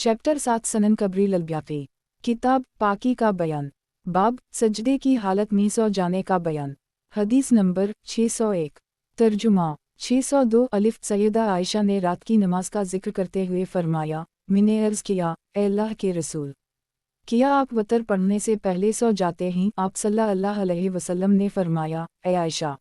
Chapter 7 सनन कबरी ललब्याफी किताब पाकी का बयान बाब सजदे की हालत में सो जाने का बयान। हदीस नंबर 601 तर्जुमा 602 अलिफ सैयदा आयशा ने रात की नमाज का जिक्र करते हुए फरमाया, मैंने अर्ज़ किया, ए अल्लाह के रसूल, क्या आप वतर पढ़ने से पहले सो जाते हैं? आप सल्लल्लाहु अलैहि वसल्लम ने फरमाया, ए आयशा,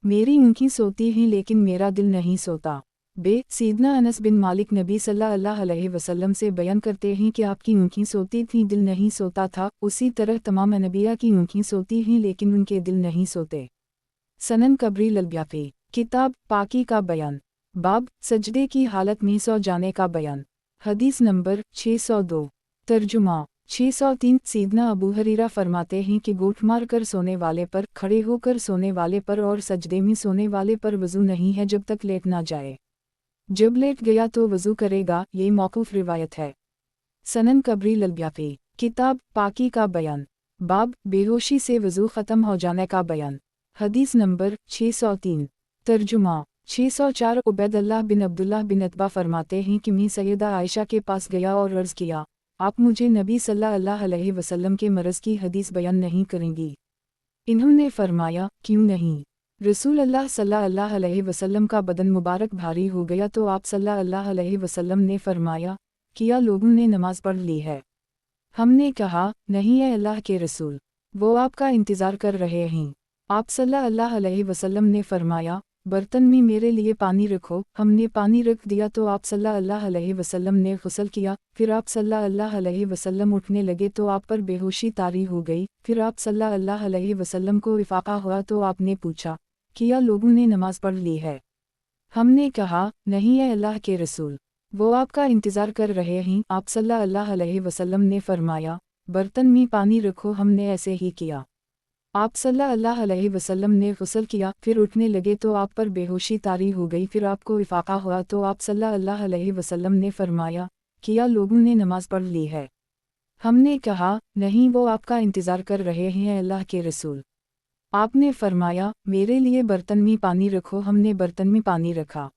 मेरी आँखें सोती हैं लेकिन मेरा दिल नहीं सोता। सैयदना अनस बिन मालिक नबी सल्लल्लाहु अलैहि वसल्लम से बयान करते हैं कि आपकी आँखें सोती थीं, दिल नहीं सोता था। उसी तरह तमाम नबिया की आँखें सोती हैं लेकिन उनके दिल नहीं सोते। सनन कबरी ललब्याफी किताब पाकी का बयान बाब सजदे की हालत में सो जाने का बयान। हदीस नंबर 602 तर्जुमा 603 सैयदना अबू हरीरा फरमाते हैं कि गोठ मार कर सोने वाले पर, खड़े होकर सोने वाले पर और सजदे में सोने वाले पर वज़ू नहीं है जब तक लेट ना जाए। जब लेट गया तो वज़ू करेगा। ये मौकूफ़ रिवायत है। सनन कबरी ललब्याफी किताब पाकी का बयान बाब बेहोशी से वज़ू ख़त्म हो जाने का बयान। हदीस नंबर 603 तर्जुमा 604 उबैदुल्लाह बिन अब्दुल्लाह बिन अतबा फरमाते हैं कि मैं सैयदा आयशा के पास गया और अर्ज़ किया, आप मुझे नबी सल्लल्लाहु अलैहि वसल्लम के मरज़ की हदीस बयान नहीं करेंगी? इन्होंने फरमाया, क्यों नहीं? रसूल अल्लाह सल्लल्लाहु अलैहि वसल्लम का बदन मुबारक भारी हो गया तो आप सल्लल्लाहु अलैहि वसल्लम ने फरमाया, क्या लोगों ने नमाज पढ़ ली है? हमने कहा, नहीं है अल्लाह के रसूल, वो आपका इंतज़ार कर रहे हैं। आप सल्लल्लाहु अलैहि वसल्लम ने फरमाया, बर्तन में मेरे लिए पानी रखो। हमने पानी रख दिया तो आप सल्लल्लाहु अलैहि वसल्लम ने गुस्ल किया। फिर आप सल्लल्लाहु अलैहि वसल्लम उठने लगे तो आप पर बेहोशी तारी हो गई। फिर आप सल्लल्लाहु अलैहि वसल्लम को इफ़ाक़ा हुआ तो आपने पूछा, क्या लोगों ने नमाज पढ़ ली है? हमने कहा, नहीं है अल्लाह के रसूल, वो आपका इंतज़ार कर रहे हैं। आप सल्लल्लाहु अलैहि वसल्लम ने फरमाया, बर्तन में पानी रखो। हमने ऐसे ही किया। आप सल्लल्लाहु अलैहि वसल्लम ने गुस्ल किया। फिर उठने लगे तो आप पर बेहोशी तारी हो गई। फिर आपको इफ़ाक़ा हुआ तो आप सल्लल्लाहु अलैहि वसल्लम ने फरमाया, क्या लोगों ने नमाज पढ़ ली है? हमने कहा, नहीं, वो आपका इंतज़ार कर रहे हैं अल्लाह के रसूल। आपने फरमाया, मेरे लिए बर्तन में पानी रखो। हमने बर्तन में पानी रखा।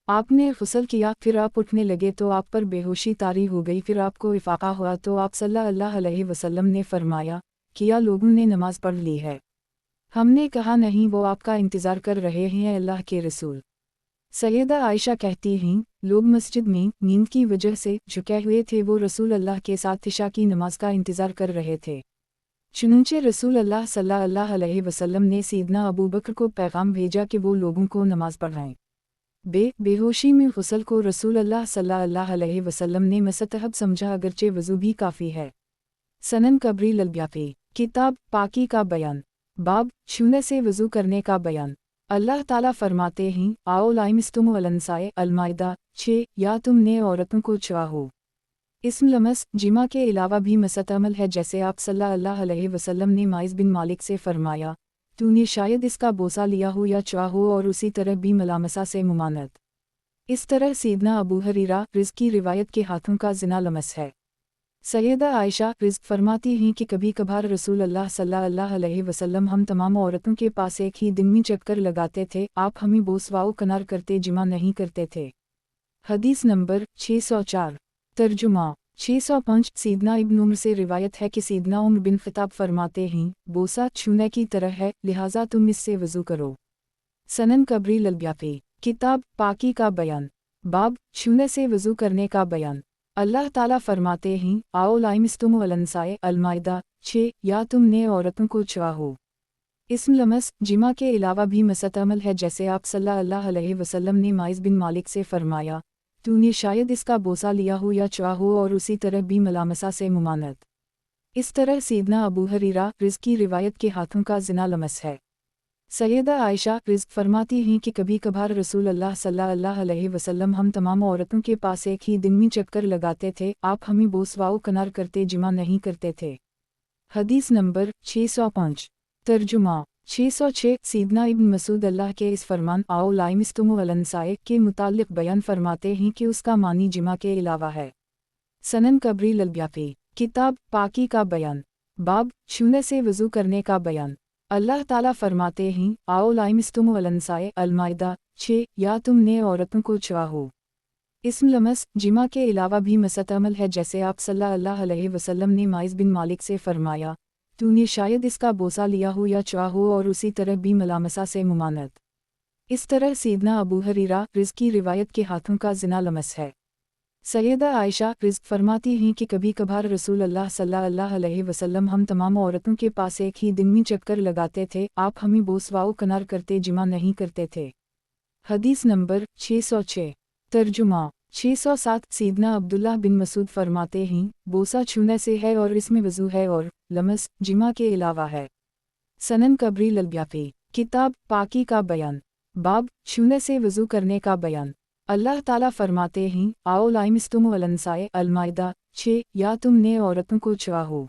आपने गुस्ल किया। फिर आप उठने लगे तो आप पर बेहोशी तारी हो गई। फिर आपको इफ़ाक़ा हुआ तो आप सल्लल्लाहु अलैहि वसल्लम ने फरमाया, क्या लोगों ने नमाज पढ़ ली है? हमने कहा, नहीं, वो आपका इंतज़ार कर रहे हैं अल्लाह के रसूल। सैयदा आयशा कहती हैं, लोग मस्जिद में नींद की वजह से झुके हुए थे। वो रसूल अल्लाह के साथ इशा की नमाज का इंतज़ार कर रहे थे। चुनंचे रसूल अल्लाह सल्लल्लाहु अलैहि वसल्लम ने सैयदना अबू बकर को पैगाम भेजा कि वो लोगों को नमाज पढ़ाएं। बेहोशी में गुस्ल को रसूल अल्लाह सल्लल्लाहु अलैहि वसल्लम ने मुस्तहब समझा, अगरचे वज़ू भी काफ़ी है। सनन कबरी ललब्याफी किताब पाकी का बयान बाब छूने से वज़ू करने का बयान। अल्लाह ताला फरमाते हैं, आओ लाइमिस्तुम अलनसाए अलमाइदा 6, या तुमने औरतों को छुआ हो। इस्म लमस जिमा के अलावा भी मुस्तअमल है, जैसे आप सल्लल्लाहु अलैहि वसल्लम ने माइज़ बिन मालिक से फरमाया, तूने शायद इसका बोसा लिया हो या छुआ हो, और उसी तरह भी मलामसा से मुमानत। इस तरह सैयदना अबू हरीरा रिज़्क़ की रिवायत के हाथों का ज़िना लमस है। सैयदा आयशा रिज़्क़ फरमाती हैं कि कभी कभार रसूल अल्लाह सल्लल्लाहु अलैहि वसल्लम हम तमाम औरतों के पास एक ही दिन में चक्कर लगाते थे। आप हमें बोसवाओ कनार करते, जिमा नहीं करते थे। हदीस नंबर 604 तर्जुमा 605 सैयदना इब्न उम्र से रिवायत है कि सैयदना उम्र बिन ख़िताब फरमाते हैं, बोसा छूने की तरह है, लिहाजा तुम इससे वज़ू करो। सनन कबरी ललब्याफी किताब पाकी का बयान बाब छूने से वज़ू करने का बयान। अल्लाह ताला फरमाते हैं, आओ लाइमिस्तुम अलनसाए अलमाइदा 6, या तुमने औरतों को छुआ हो। इस्म लमस जिमा के अलावा भी मुस्तअमल है, जैसे आप सल्लल्लाहु अलैहि वसल्लम ने माइज़ बिन मालिक से फरमाया, तूने शायद इसका बोसा लिया हो या छुआ हो, और उसी तरह भी मलामसा से मुमानत। इस तरह सैयदना अबू हरीरा रिज़्क़ की रिवायत के हाथों का ज़िना लमस है। सैयदा आयशा रिज़्क़ फरमाती हैं कि कभी कभार रसूल अल्लाह सल्लल्लाहु अलैहि वसल्लम हम तमाम औरतों के पास एक ही दिन में चक्कर लगाते थे। आप हमें बोसवाओ कनार करते, जिमा नहीं करते थे। हदीस नंबर 605 तर्जुमा 606 सैयदना इब्न मसूद अल्लाह के इस फरमान आओ लाइमिस्तुम अलनसाए के मुताल्लिक़ बयान फरमाते हैं कि उसका मानी जिमा के अलावा है। सनन कबरी ललब्याफी किताब पाकी का बयान बाब छूने से वज़ू करने का बयान। अल्लाह ताला फरमाते हैं, आओ लाइमिस्तुम अलनसाए अलमाइदा 6, या तुमने औरतों को छुआ हो। इसम लमस जिमा के अलावा भी मस्तअमल है, जैसे आप सल्लल्लाहु अलैहि वसल्लम ने माइज़ बिन मालिक से फरमाया, तूने शायद इसका बोसा लिया हो या चुआ हो, और उसी तरह भी मलामसा से मुमानत। इस तरह सैयदना अबू हुरैरा रिज़्क़ की रिवायत के हाथों का ज़िना लमस है। सैयदा आयशा रिज़्क़ फरमाती हैं कि कभी कभार रसूल अल्लाह सल्लल्लाहु अलैहि वसल्लम हम तमाम औरतों के पास एक ही दिन में चक्कर लगाते थे, आप हमें बोसवाओ कनार करते, जिमा नहीं करते थे। हदीस नंबर 606। तर्जुमा 607। सैयदना अब्दुल्लाह बिन मसूद फरमाते हैं, बोसा छूने से है और इसमें वज़ू है, और लमस जिमा के अलावा है। सनन कबरी ललब्याफी किताब पाकी का बयान, बाब छूने से वज़ू करने का बयान। अल्लाह ताला फरमाते हैं, आओ लाइमिस्तुम वलनसाए अलमाइदा 6, या तुमने औरतों को छुआ हो।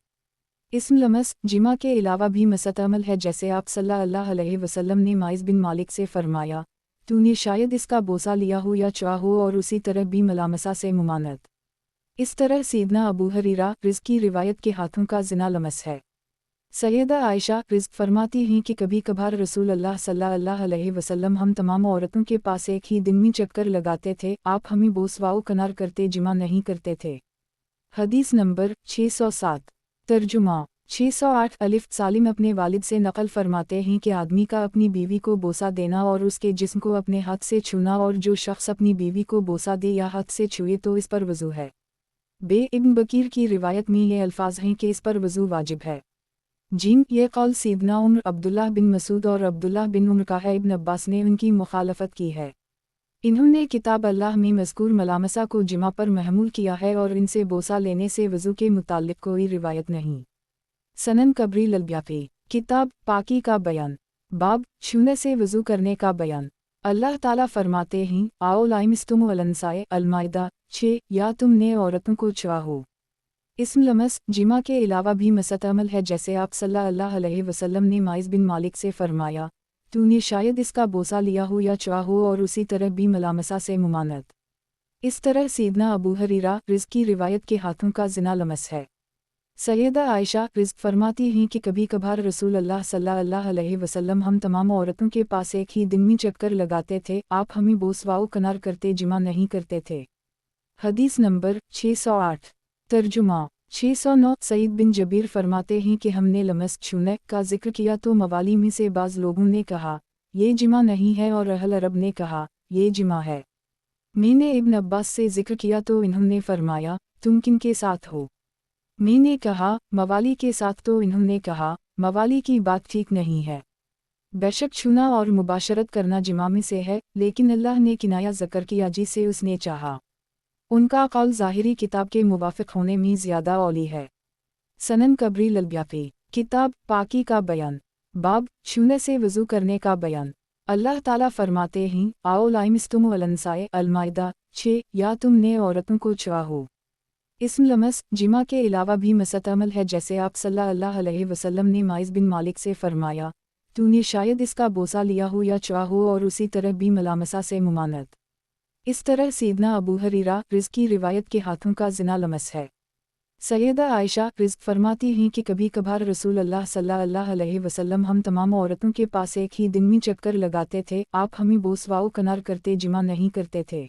इसम लमस जिमा के अलावा भी मस्तअमल है, जैसे आप सल्लल्लाहु अलैहि वसल्लम ने माइज़ बिन मालिक से फरमाया, तूने शायद इसका बोसा लिया हो या चुआ हो, और उसी तरह भी मलामसा से मुमानत। इस तरह सैयदना अबू हुरैरा रिज़्क़ की रिवायत के हाथों का ज़िना लमस है। सैयदा आयशा रिज़्क़ फरमाती हैं कि कभी कभार रसूल अल्लाह सल्लल्लाहु अलैहि वसल्लम हम तमाम औरतों के पास एक ही दिन में चक्कर लगाते थे, आप हमें बोसवाओ कनार करते, जिमा नहीं करते थे। हदीस नंबर 607। तर्जुमा 608। अलिफ सालिम अपने वालिद से नकल फरमाते हैं कि आदमी का अपनी बीवी को बोसा देना और उसके जिस्म को अपने हाथ से छूना, और जो शख्स अपनी बीवी को बोसा दे या हाथ से छुए तो इस पर वज़ू है। बे इब्न बकीर की रिवायत में ये अल्फाज हैं कि इस पर वज़ू वाजिब है। जिन ये कौल सैयदना उम्र अब्दुल्लाह बिन मसूद और अब्दुल्लाह बिन उम्र का है, इब्न अब्बास ने उनकी मुखालफत की है। इन्होंने किताब अल्लाह में मज़कूर मलामसा को जिमा पर महमूल किया है, और इनसे बोसा लेने से वज़ू के मुताल्लिक़ कोई रिवायत नहीं। सनन कबरी ललब्याफी किताब पाकी का बयान, बाब छूने से वज़ू करने का बयान। अल्लाह ताला फरमाते हैं, आओ लाइमिस्तुम वलनसाए अलमाइदा 6, या तुमने औरतों को छुआ हो। इसम लमस जिमा के अलावा भी मस्तअमल है, जैसे आप सल्लल्लाहु अलैहि वसल्लम ने माइज़ बिन मालिक से फरमाया, तूने शायद इसका बोसा लिया हो या चुआ हो, और उसी तरह भी मलामसा से मुमानत। इस तरह सैयदना अबू हुरैरा रिज़्क़ की रिवायत के हाथों का ज़िना लमस है। सैयदा आयशा रिज़्क़ फरमाती हैं कि कभी कभार रसूल अल्लाह सल्लल्लाहु अलैहि वसल्लम हम तमाम औरतों के पास एक ही दिन में चक्कर लगाते थे, आप हमें बोसवाओ कनार करते, जिमा नहीं करते थे। हदीस नंबर 608। तर्जुमा 609। सईद बिन जबीर फरमाते हैं कि हमने लमस छूने का जिक्र किया तो मवाली में से बाज़ लोगों ने कहा, ये जिमा नहीं है, और अहल अरब ने कहा, ये जिमा है। मैंने इब्न अब्बास से जिक्र किया तो इन्होंने फरमाया, तुम किन के साथ हो? मैंने कहा, मवाली के साथ, तो इन्होंने कहा, मवाली की बात ठीक नहीं है। बेशक छूना और मुबाशरत करना जिमा में से है, लेकिन अल्लाह ने किनाया ज़िक्र किया जिसे उसने चाहा। उनका कौल ज़ाहिरी किताब के मुवाफ़िक़ होने में ज़्यादा औली है। सनन कबरी ललब्याफी किताब पाकी का बयान, बाब छूने से वज़ू करने का बयान। अल्लाह ताला फरमाते हैं, आओ लाइमिस्तुम वलनसाए अलमाइदा 6, या तुमने औरतों को छुआ हो। इसम लमस जिमा के अलावा भी मस्तअमल है, जैसे आप सल्लल्लाहु अलैहि वसल्लम ने माइज़ बिन मालिक से फरमाया, तूने शायद इसका बोसा लिया हो या चुआ हो, और उसी तरह भी मलामसा से मुमानत। इस तरह सैयदना अबू हुरैरा रिज़्क़ की रिवायत के हाथों का ज़िना लमस है। सैयदा आयशा रिज़्क़ फरमाती हैं कि कभी कभार रसूल अल्लाह सल्लल्लाहु अलैहि वसल्लम हम तमाम औरतों के पास एक ही दिन में चक्कर लगाते थे, आप हमें बोसवाओ कनार करते, जिमा नहीं करते थे।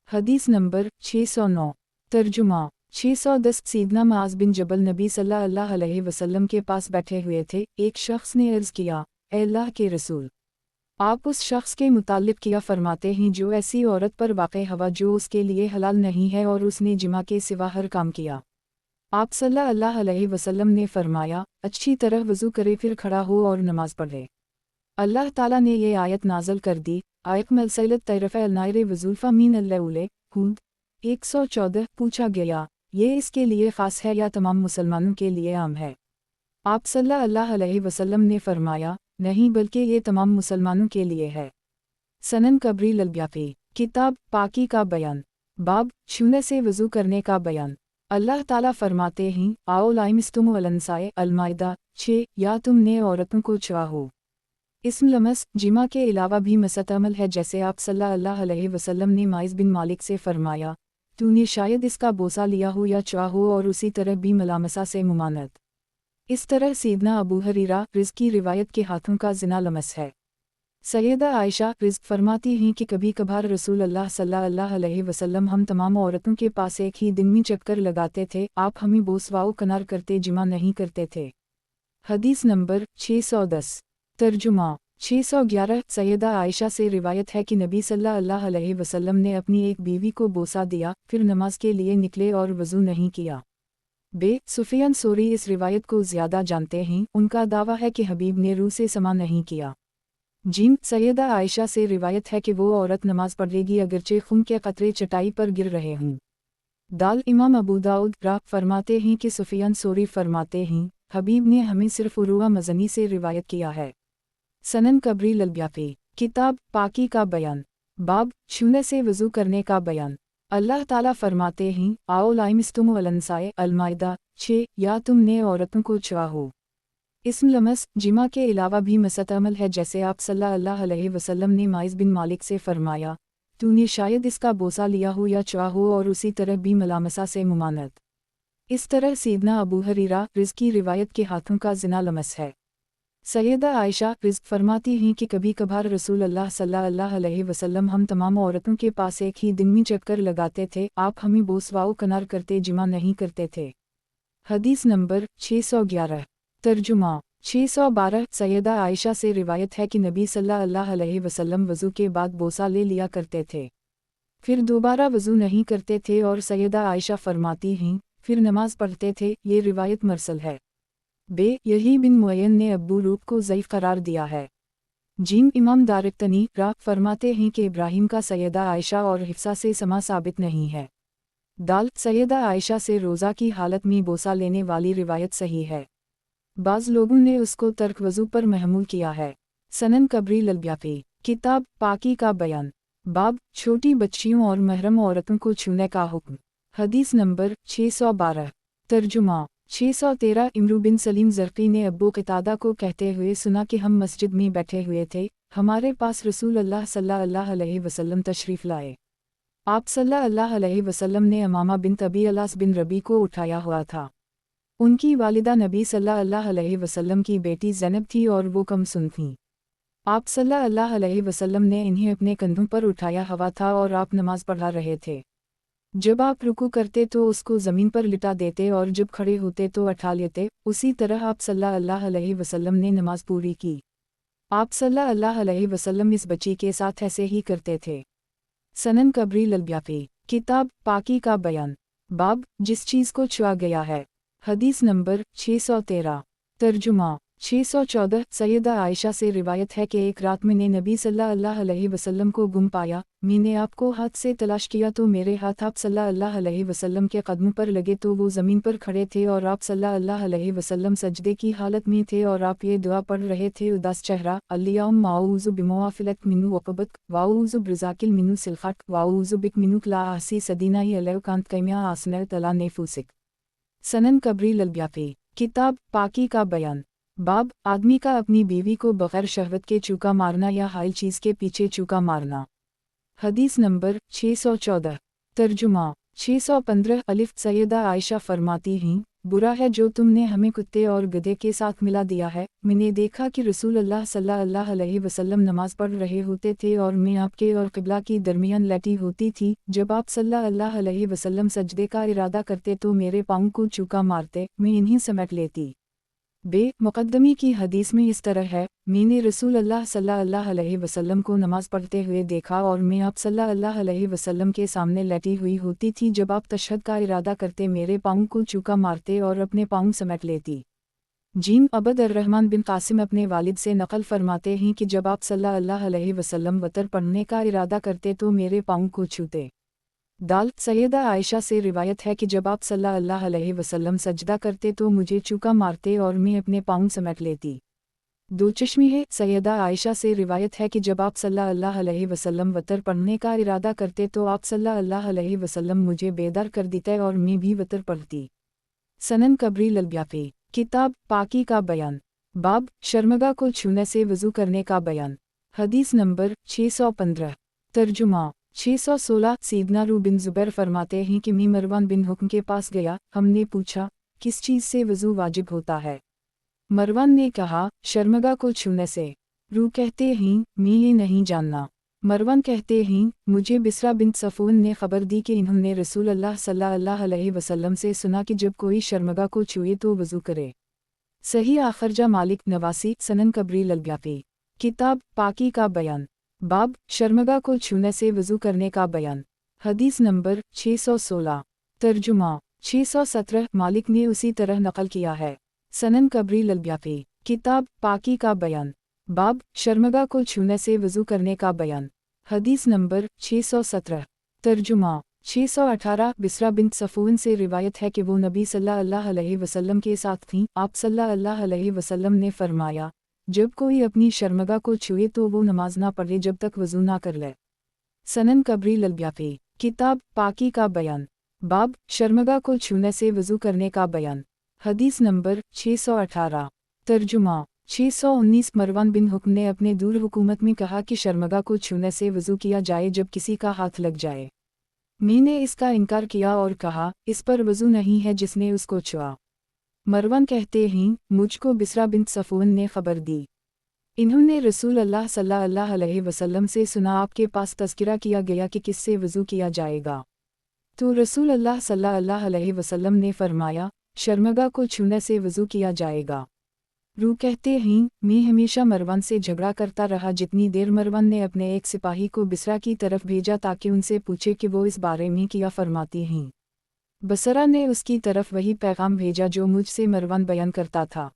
हदीस नंबर 609। तर्जुमा 610। सैयदना मुआज़ बिन जबल नबी सल्लल्लाहु अलैहि वसल्लम के पास बैठे हुए थे, एक शख्स ने अर्ज़ किया, ए अल्लाह के रसूल, आप उस शख्स के मुताल्लिक़ क्या फरमाते हैं जो ऐसी औरत पर वाक़े हवा जो उसके लिए हलाल नहीं है, और उसने जिमा के सिवा हर काम किया। आप सल्लल्लाहु अलैहि वसल्लम ने फरमाया, अच्छी तरह वज़ू करे, फिर खड़ा हो और नमाज पढ़े। अल्लाह ताला ने ये आयत नाज़िल कर दी, आयत मलसैलत तरफ़ अलनायर वज़ुल्फ़ा मीन अल्लौले हूद 114। पूछा गया, ये इसके लिए ख़ास है या तमाम मुसलमानों के लिए आम है? आप सल्लल्लाहु अलैहि वसल्लम ने फरमाया, नहीं, बल्कि ये तमाम मुसलमानों के लिए है। सनन कबरी ललब्याफी किताब पाकी का बयान, बाब छूने से वज़ू करने का बयान। अल्लाह ताला फरमाते हैं, आओ लाइमिस्तुम वलनसाए अलमाइदा 6, या तुमने औरतों को छुआ हो। इसम लमस जिमा के अलावा भी मस्तअमल है, जैसे आप सल्लल्लाहु अलैहि वसल्लम ने माइज़ बिन मालिक से फरमाया, तूने शायद इसका बोसा लिया हो या चुआ हो, और उसी तरह भी मलामसा से मुमानत। इस तरह सैयदना अबू हुरैरा रिज़्क़ की रिवायत के हाथों का ज़िना लमस है। सैयदा आयशा रिज़्क़ फरमाती हैं कि कभी कभार रसूल अल्लाह सल्लल्लाहु अलैहि वसल्लम हम तमाम औरतों के पास एक ही दिन में चक्कर लगाते थे, आप हमें बोसवाओ कनार करते जिमा नहीं करते थे। हदीस नंबर 610। तर्जुमा 611। सैयदा आयशा से रिवायत है कि नबी सल्लल्लाहु अलैहि वसल्लम ने अपनी एक बीवी को बोसा दिया, फिर नमाज के लिए निकले और वज़ू नहीं किया। सुफियान सोरी इस रिवायत को ज़्यादा जानते हैं, उनका दावा है कि हबीब ने रूह से समा नहीं किया। सैयदा आयशा से रिवायत है कि वो औरत नमाज पढ़ेगी अगरचे खून के कतरे चटाई पर गिर रहे हों। इमाम अबू दाऊद फरमाते हैं कि सुफियान सोरी फरमाते हैं, हबीब ने हमें सिर्फ उरुवा मज़नी से रिवायत किया है। सनन कबरी ललब्याफी किताब पाकी का बयान, बाब छूने से वज़ू करने का बयान। अल्लाह ताला फरमाते हैं, आओ लाइमिस्तुम वलनसाए अल-माइदा 6, या तुमने औरतों को छुआ हो। इसम लमस जिमा के अलावा भी मसतअमल है, जैसे आप सल्लल्लाहु अलैहि वसल्लम ने माइज़ बिन मालिक से फरमाया, तूने शायद इसका बोसा लिया हो या छुआ हो, और उसी तरह भी मलामसा से मुमानत। इस तरह सीदना अबू हरीरा रिज़्क़ की रिवायत के हाथों का ज़िना लमस है। सैयदा आयशा रिज़्क़ फरमाती हैं कि कभी कभार रसूल अल्लाह सल्लल्लाहु अलैहि वसल्लम हम तमाम औरतों के पास एक ही दिन में चक्कर लगाते थे, आप हमें बोसवाओ कनार करते जिमा नहीं करते थे। हदीस नंबर 611। तर्जुमा 612। सैयदा आयशा से रिवायत है कि नबी सल्लल्लाहु अलैहि वसल्लम वज़ू के बाद बोसा ले लिया करते थे, फिर दोबारा वज़ू नहीं करते थे, और सैयदा आयशा फरमाती हैं, फिर नमाज पढ़ते थे। ये रिवायत मरसल है। यही बिन मुअय्यन ने अब्बू रूब को ज़ईफ़ करार दिया है। इमाम दारिक़तनी फरमाते हैं कि इब्राहिम का सैयदा आयशा और हिफ्सा से समा साबित नहीं है। सैयदा आयशा से रोज़ा की हालत में बोसा लेने वाली रिवायत सही है, बाज़ लोगों ने उसको तर्क वज़ू पर महमूल किया है। सनन कबरी ललब्याफी किताब पाकी का बयान, बाब छोटी बच्चियों और महरम औरतों को छूने का हुक्म। हदीस नंबर 612। तर्जुमा 613। इमरू बिन सलीम ज़रक़ी ने अब्बू क़तादा को कहते हुए सुना कि हम मस्जिद में बैठे हुए थे, हमारे पास रसूल अल्लाह सल्लल्लाहु अलैहि वसल्लम तशरीफ़ लाए। आप सल्लल्लाहु अलैहि वसल्लम ने अमामा बिन अबी अलास बिन रबी को उठाया हुआ था। उनकी वालिदा नबी सल्लल्लाहु अलैहि वसल्लम की बेटी ज़ैनब थी और वो कम सुन थीं। आप सल्लल्लाहु अलैहि वसल्लम ने इन्हें अपने कंधों पर उठाया हुआ था और आप नमाज पढ़ा रहे थे। जब आप रुकू करते तो उसको ज़मीन पर लिटा देते और जब खड़े होते तो उठा लेते। उसी तरह आप सल्लल्लाहु अलैहि वसल्लम ने नमाज पूरी की। आप सल्लल्लाहु अलैहि वसल्लम इस बच्ची के साथ ऐसे ही करते थे। सनन कबरी ललब्याफी किताब पाकी का बयान, बाब जिस चीज़ को छुआ गया है। हदीस नंबर 613। तर्जुमा 614। सैयदा आयशा से रिवायत है कि एक रात मैंने नबी सल्लल्लाहु अलैहि वसल्लम को गुम पाया, मैंने आपको हाथ से तलाश किया तो मेरे हाथ आप सल्लल्लाहु अलैहि वसल्लम के कदमों पर लगे तो वो ज़मीन पर खड़े थे और आप सल्लल्लाहु अलैहि वसल्लम सजदे की हालत में थे और आप ये दुआ पढ़ रहे थे, उदास चेहरा, अल्लाहुम्मा अऊज़ु बिमुआफ़िलक मिन्नु वक़बक वाऊज़ु बिरज़ाकिल मिन्नु सिलख़क वाऊज़ु बिक मिन्नुक ला अहसी सदीना अलैकांत कैमिया आसनर तला नेफूसिक। सनन कबरी ललब्याफी किताब पाकी का बयान, बाब आदमी का अपनी बीवी को बग़ैर शहवत के चूका मारना या हाइल चीज़ के पीछे चूका मारना। हदीस नंबर 614। तर्जुमा 615। अलिफ सैयदा आयशा फरमाती हैं, बुरा है जो तुमने हमें कुत्ते और गधे के साथ मिला दिया है। मैंने देखा कि रसूल अल्लाह सल्लल्लाहु अलैहि वसल्लम नमाज पढ़ रहे होते थे और मैं आपके और क़िबला की दरमियान लेटी होती थी। जब आप सल्लल्लाहु अलैहि वसल्लम सजदे का इरादा करते तो मेरे पाँव को चूका मारते, मैं इन्हीं समेट लेती। मुक़द्दमी की हदीस में इस तरह है, मैंने रसूल अल्लाह सल्लल्लाहु अलैहि वसल्लम को नमाज पढ़ते हुए देखा और मैं आप सल्लल्लाहु अलैहि वसल्लम के सामने लेटी हुई होती थी। जब आप तशहद का इरादा करते मेरे पाँव को चूका मारते और अपने पाँव समेट लेती। अबद अर्रहमान बिन कासिम अपने वालिद से नक़ल फरमाते हैं कि जब आप सल्लल्लाहु अलैहि वसल्लम वतर पढ़ने का इरादा करते तो मेरे पाँव को छूते। सैयदा आयशा से रिवायत है कि जब आप सल्लल्लाहु अलैहि वसल्लम सजदा करते तो मुझे चूका मारते और मैं अपने पाँव समेट लेती। दो चश्मी है। सैयदा आयशा से रिवायत है कि जब आप सल्लल्लाहु अलैहि वसल्लम वतर पढ़ने का इरादा करते तो आप सल्लल्लाहु अलैहि वसल्लम मुझे बेदार कर देते और मैं भी वतर पढ़ती। सनन कबरी ललब्याफी किताब पाकी का बयान, बाब शर्मगा को छूने से वज़ू करने का बयान। हदीस नंबर 615। तर्जुमा 616। सीदना रू बिन ज़ुबैर फरमाते हैं कि मैं मरवान बिन हुक्म के पास गया, हमने पूछा किस चीज़ से वज़ू वाजिब होता है। मरवान ने कहा शर्मगा को छूने से। रू कहते हैं मैं ये नहीं जानना। मरवान कहते हैं मुझे बिसरा बिन सफ़ून ने खबर दी कि इन्होंने रसूल अल्लाह सल्लल्लाहु अलैहि वसल्लम से सुना कि जब कोई शर्मगा को छुए तो वज़ू करे। सही आखरजा मालिक नवासी सनन कबरी ललब्याफी। किताब पाकी का बयान। बाब शर्मगा को छूने से वज़ू करने का बयान। हदीस नंबर 616। तर्जुमा 617 मालिक ने उसी तरह नकल किया है। सनन कबरी ललब्याफी। किताब पाकी का बयान। बाब शर्मगा को छूने से वज़ू करने का बयान। हदीस नंबर 617। तर्जुमा 618 बिसरा बिन सफ़ून से रिवायत है कि वो नबी सल्लल्लाहु अलैहि वसल्लम के साथ थीं। आप सल्लल्लाहु अलैहि वसल्लम ने फरमाया, जब कोई अपनी शर्मगा को छुए तो वो नमाज ना पढ़े जब तक वज़ू ना कर ले। सनन कबरी ललब्याफी। किताब पाकी का बयान। बाब शर्मगा को छूने से वज़ू करने का बयान। हदीस नंबर 618। तर्जुमा 619 मरवान बिन हुक्म ने अपने दूर हुकूमत में कहा कि शर्मगा को छूने से वज़ू किया जाए जब किसी का हाथ लग जाए। मैंने इसका इनकार किया और कहा, इस पर वज़ू नहीं है जिसने उसको छुआ। मरवान कहते हैं मुझको बिसरा बिन सफ़ून ने खबर दी। इन्होंने रसूल अल्लाह सल्लल्लाहु अलैहि वसल्लम से सुना आपके पास तज़किरा किया गया कि किससे वज़ू किया जाएगा। तो रसूल अल्लाह सल्लल्लाहु अलैहि वसल्लम ने फरमाया, शर्मगा को छूने से वज़ू किया जाएगा। रू कहते हैं मैं हमेशा मरवान से झगड़ा करता रहा जितनी देर मरवान ने अपने एक सिपाही को बिसरा की तरफ भेजा ताकि उनसे पूछे कि वो इस बारे में क्या फरमाती हैं। बसरा ने उसकी तरफ वही पैगाम भेजा जो मुझसे मरवान बयान करता था।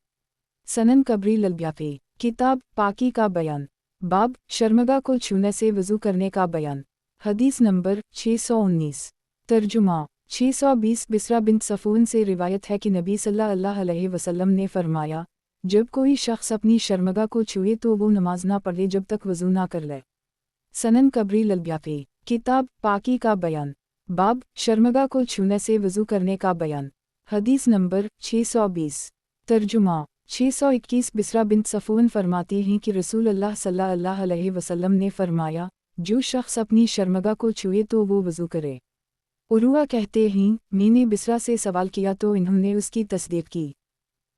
सनन कबरी ललब्याफी। किताब पाकी का बयान। बाब शर्मगा को छूने से वज़ू करने का बयान। हदीस नंबर 619। तर्जुमा 620 बिसरा बिन सफ़ून से रिवायत है कि नबी सल्लल्लाहु अलैहि वसल्लम ने फरमाया, जब कोई शख्स अपनी शर्मगा को छुए तो वो नमाज ना पढ़े जब तक वज़ू ना कर ले। सनन कबरी ललब्याफी। किताब पाकी का बयान। बाब शर्मगा को छूने से वज़ू करने का बयान। हदीस नंबर 620। तर्जुमा 621 बिसरा बिन सफ़ून फरमाती हैं कि रसूल अल्लाह सल्लल्लाहु अलैहि वसल्लम ने फरमाया, जो शख्स अपनी शर्मगा को छुए तो वो वज़ू करे। उरुआ कहते हैं मैंने बिसरा से सवाल किया तो इन्होंने उसकी तस्दीक की।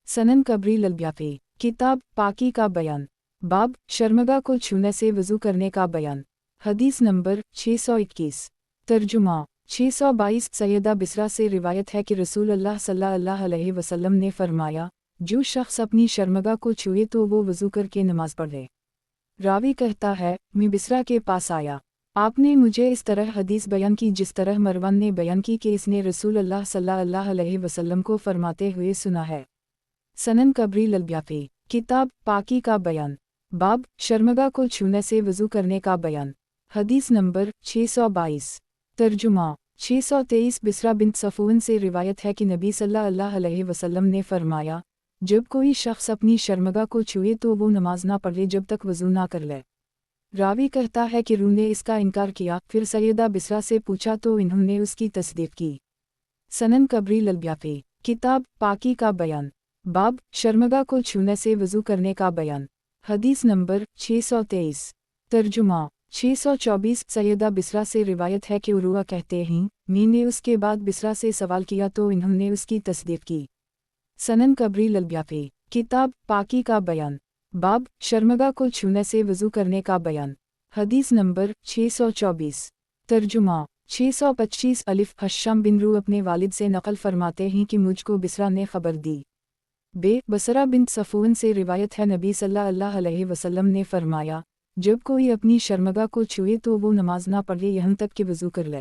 सनन कबरी ललब्याफी। किताब पाकी का बयान। बाब शर्मगा को छूने से वज़ू करने का बयान। हदीस नंबर 621। तर्जुमा 622 सैयदा बिसरा से रिवायत है कि रसूल अल्लाह सल्लल्लाहु अलैहि वसल्लम ने फरमाया, जो शख्स अपनी शर्मगा को छुए तो वो वज़ू करके नमाज पढ़े। रावी कहता है मैं बिसरा के पास आया, आपने मुझे इस तरह हदीस बयान की जिस तरह मरवान ने बयान की कि इसने रसूल अल्लाह सल्लल्लाहु अलैहि वसल्लम को फरमाते हुए सुना है। सनन कबरी ललब्याफी। किताब पाकी का बयान। बाब शर्मगा को छूने से वज़ू करने का बयान। हदीस नंबर 622। तर्जुमा 623 बिसरा बिन सफ़ून से रिवायत है कि नबी सल्लल्लाहु अलैहि वसल्लम ने फरमाया, जब कोई शख्स अपनी शर्मगा को छुए तो वो नमाज ना पढ़े जब तक वज़ू ना कर ले। रावी कहता है कि रू ने इसका इनकार किया, फिर सैयदा बिसरा से पूछा तो इन्होंने उसकी तस्दीक की। सनन कबरी ललब्याफी। किताब पाकी का बयान। बाब शर्मगा को छूने से वज़ू करने का बयान। हदीस नंबर 623। तर्जुमा 624 सैयदा बिसरा से रिवायत है कि उरुआ कहते हैं मैंने उसके बाद बिसरा से सवाल किया तो इन्होंने उसकी तस्दीक की। सनन कबरी ललब्याफी। किताब पाकी का बयान। बाब शर्मगा को छूने से वज़ू करने का बयान। हदीस नंबर 624। तर्जुमा 625 अलिफ हश्शाम बिन रू अपने वालिद से नकल फरमाते हैं कि मुझको बिसरा ने खबर दी। बे बसरा बिन सफ़ून से रिवायत है नबी सल्लल्लाहु अलैहि वसल्लम ने फरमाया, जब कोई अपनी शर्मगा को छुए तो वो नमाज ना पढ़े यहाँ तक कि वज़ू कर ले।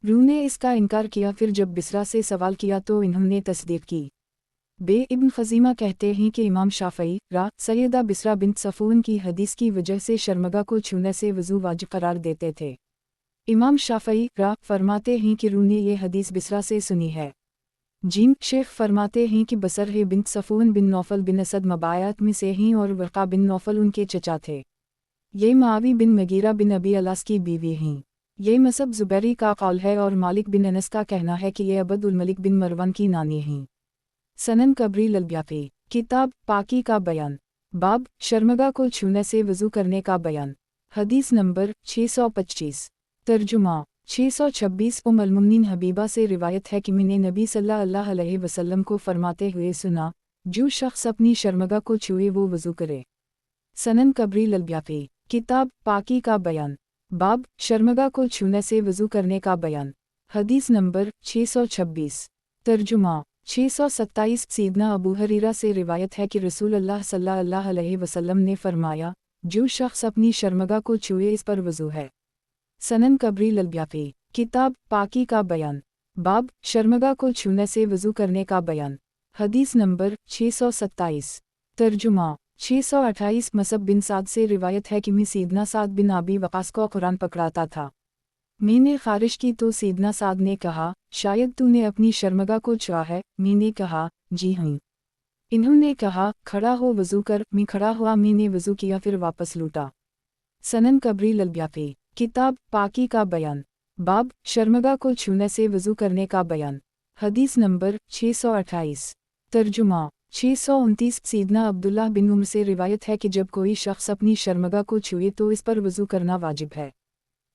रू ने इसका इनकार किया, फिर जब बिसरा से सवाल किया तो इन्होंने तस्दीक की। बे इब्न खज़ीमा कहते हैं कि इमाम शाफ़ई सैयदा बिसरा बिन सफ़ून की हदीस की वजह से शर्मगा को छूने से वज़ू वाजिब करार देते थे। इमाम शाफ़ई फरमाते हैं कि रू ने ये हदीस बिसरा से सुनी है। जीम शेख फरमाते हैं कि बसर है बिन सफ़ून बिन नौफल बिन असद मबायात में से हैं और वर्क़ा बिन नौफल उनके चचा थे। ये मावी बिन मगीरा बिन अबी अलास की बीवी हैं। ये मसब ज़ुबैरी का कौल है और मालिक बिन अनस का कहना है कि ये अबद उल मलिक बिन मरवान की नानी हैं। सनन कबरी ललब्याफी। किताब पाकी का बयान। बाब शर्मगा को छूने से वज़ू करने का बयान। हदीस नंबर 625। तर्जुमा 626 उम्मुल मुमिनीन हबीबा से रिवायत है कि मैंने नबी सल्लल्लाहु अलैहि वसल्लम को फरमाते हुए सुना, जो शख्स अपनी शर्मगा को छुए वो वज़ू करे। सनन कबरील अल-ब्याक़ी, किताब पाकी का बयान, बाब शर्मगा को छूने से वज़ू करने का बयान। हदीस नंबर 626। तर्जुमा 627। सैयदना अबू हुरैरा से रिवायत है कि रसूल अल्लाह सल्लल्लाहु अलैहि वसल्लम ने फरमाया, जो शख्स अपनी शर्मगा को छुए इस पर वज़ू है। सनन कबरील अल-ब्याक़ी, किताब पाकी का बयान, बाब शर्मगा को छूने से वज़ू करने का बयान। हदीस नंबर 627। तर्जुमा 628। मसब बिन साद से रिवायत है कि मैं सैयदना साद बिन अबी वक़ास को कुरान पकड़ाता था। मैंने ख़ारिश की तो सैयदना साद ने कहा, शायद तूने अपनी शर्मगा को छुआ है। मैंने कहा, जी हाँ। इन्होंने कहा, खड़ा हो वज़ू कर। मैं खड़ा हुआ, मैंने वज़ू किया, फिर वापस लौटा। सनन कबरील अल-ब्याक़ी, किताब पाकी का बयान, बाब शर्मगा को छूने से वज़ू करने का बयान। हदीस नंबर 628। तर्जुमा 629। सैयदना अब्दुल्लाह बिन उमर से रिवायत है कि जब कोई शख्स अपनी शर्मगा को छुए तो इस पर वज़ू करना वाजिब है।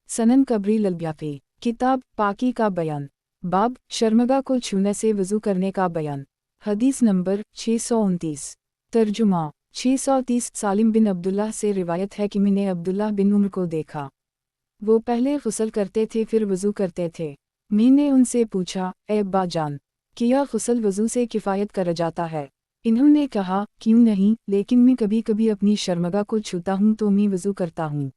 सनन कबरील अल-ब्याक़ी, किताब पाकी का बयान, बाब शर्मगा को छूने से वज़ू करने का बयान। हदीस नंबर 629। तर्जुमा 630। सालिम बिन अब्दुल्लाह से रिवायत है कि मैंने अब्दुल्लाह बिन उमर को देखा। वो पहले गुस्ल करते थे फिर वज़ू करते थे। मैंने उनसे पूछा, ए अब्बा जान, क्या गुस्ल वज़ू से किफ़ायत कर जाता है? इन्होंने कहा, क्यों नहीं, लेकिन मैं कभी कभी अपनी शर्मगा को छूता हूँ तो मैं वज़ू करता हूँ।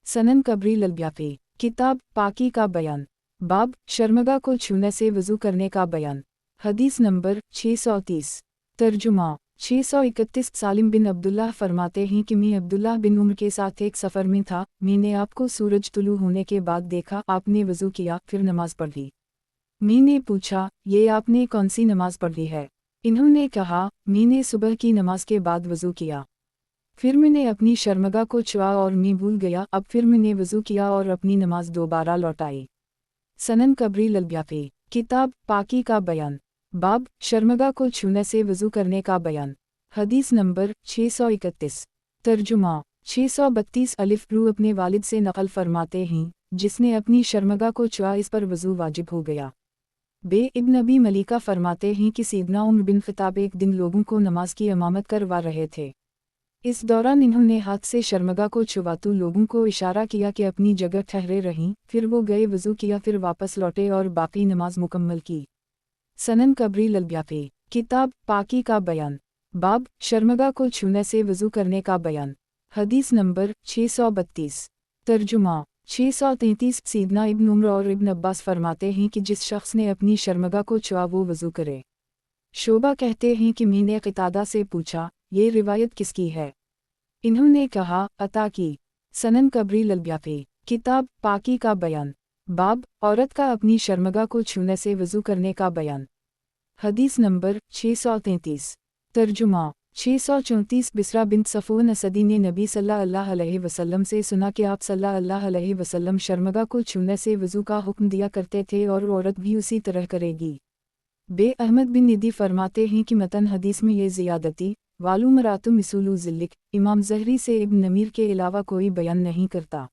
सनन कबरील अल-ब्याक़ी, किताब पाकी का बयान, बाब शर्मगा को छूने से वज़ू करने का बयान। हदीस नंबर 630। तर्जुमा 631। सालिम बिन अब्दुल्लाह फरमाते हैं कि मैं अब्दुल्लाह बिन उमर के साथ एक सफ़र में था। मैंने आपको सूरज तुलू होने के बाद देखा, आपने वज़ू किया, फिर नमाज पढ़ी। मैंने पूछा, ये आपने कौन सी नमाज पढ़ी है? इन्होंने कहा, मैंने सुबह की नमाज के बाद वज़ू किया, फिर मैंने अपनी शर्मगा को छुआ और मैं भूल गया। अब फिर मैंने वज़ू किया और अपनी नमाज दोबारा लौटाई। सनन कबरील अल-ब्याक़ी, किताब पाकी का बयान, बाब शर्मगा को छूने से वज़ू करने का बयान। हदीस नंबर 631। तर्जुमा 632। अलिफ रू अपने वालिद से नक़ल फरमाते हैं, जिसने अपनी शर्मगा को छुआ इस पर वज़ू वाजिब हो गया। बे इब्न अबी मलीका फरमाते हैं कि सैयदना उमर बिन ख़त्ताब एक दिन लोगों को नमाज की इमामत करवा रहे थे। इस दौरान इन्होंने हाथ से शर्मगा को छुआते लोगों को इशारा किया कि अपनी जगह ठहरे रहें। फिर वो गए, वज़ू किया, फिर वापस लौटे और बाकी नमाज मुकम्मल की। सनन कबरील अल-ब्याक़ी, किताब पाकी का बयान, बाब शर्मगा को छूने से वज़ू करने का बयान। हदीस नंबर 632। तर्जुमा 633। सैयदना इब्न उमर और इब्न अब्बास फरमाते हैं कि जिस शख्स ने अपनी शर्मगा को छुआ वो वज़ू करे। शोबा कहते हैं कि मैंने क़तादा से पूछा, ये रिवायत किसकी है? इन्होंने कहा, अता की। सनन कबरील अल-ब्याक़ी, किताब पाकी का बयान, बाब औरत का अपनी शर्मगा को छूने से वज़ू करने का बयान। हदीस नंबर 633। तर्जुमा 634। बिसरा बिन सफ़ून असदी ने नबी सल्लल्लाहु अलैहि वसल्लम से सुना कि आप सल्लल्लाहु अलैहि वसल्लम शर्मगा को छूने से वज़ू का हुक्म दिया करते थे और औरत भी उसी तरह करेगी। बे अहमद बिन निदी फरमाते हैं कि मतन हदीस में ये ज़ियादती वालू मरातु मिसूलु ज़िल्लिक इमाम ज़हरी से इब्न नमीर के अलावा कोई बयान नहीं करता।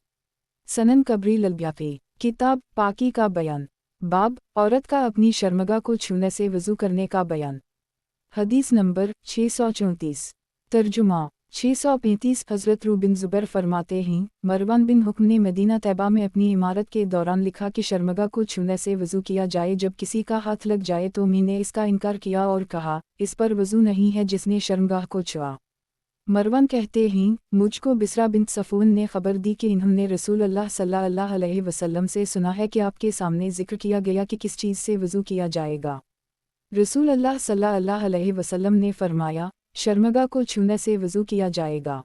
सनन कबरील अल-ब्याक़ी, किताब पाकी का बयान, बाब औरत का अपनी शर्मगा को छूने से वज़ू करने का बयान। हदीस नंबर 634। तर्जुमा 635। हज़रत रू बिन ज़ुबैर फरमाते हैं, मरवान बिन हुक्म ने मदीना तैबा में अपनी इमारत के दौरान लिखा कि शर्मगा को छूने से वज़ू किया जाए। जब किसी का हाथ लग जाए तो मैंने इसका इनकार किया और कहा, इस पर वज़ू नहीं है जिसने शर्मगाह को छुआ। मरवान कहते हैं, मुझको बिसरा बिन सफ़ून ने खबर दी कि इन्होंने रसूल अल्लाह सल्लल्लाहु अलैहि वसल्लम से सुना है कि आपके सामने ज़िक्र किया गया कि किस चीज़ से वज़ू किया जाएगा। रसूल अल्लाह सल्लल्लाहु अलैहि वसल्लम ने फरमाया, शर्मगा को छूने से वज़ू किया जाएगा।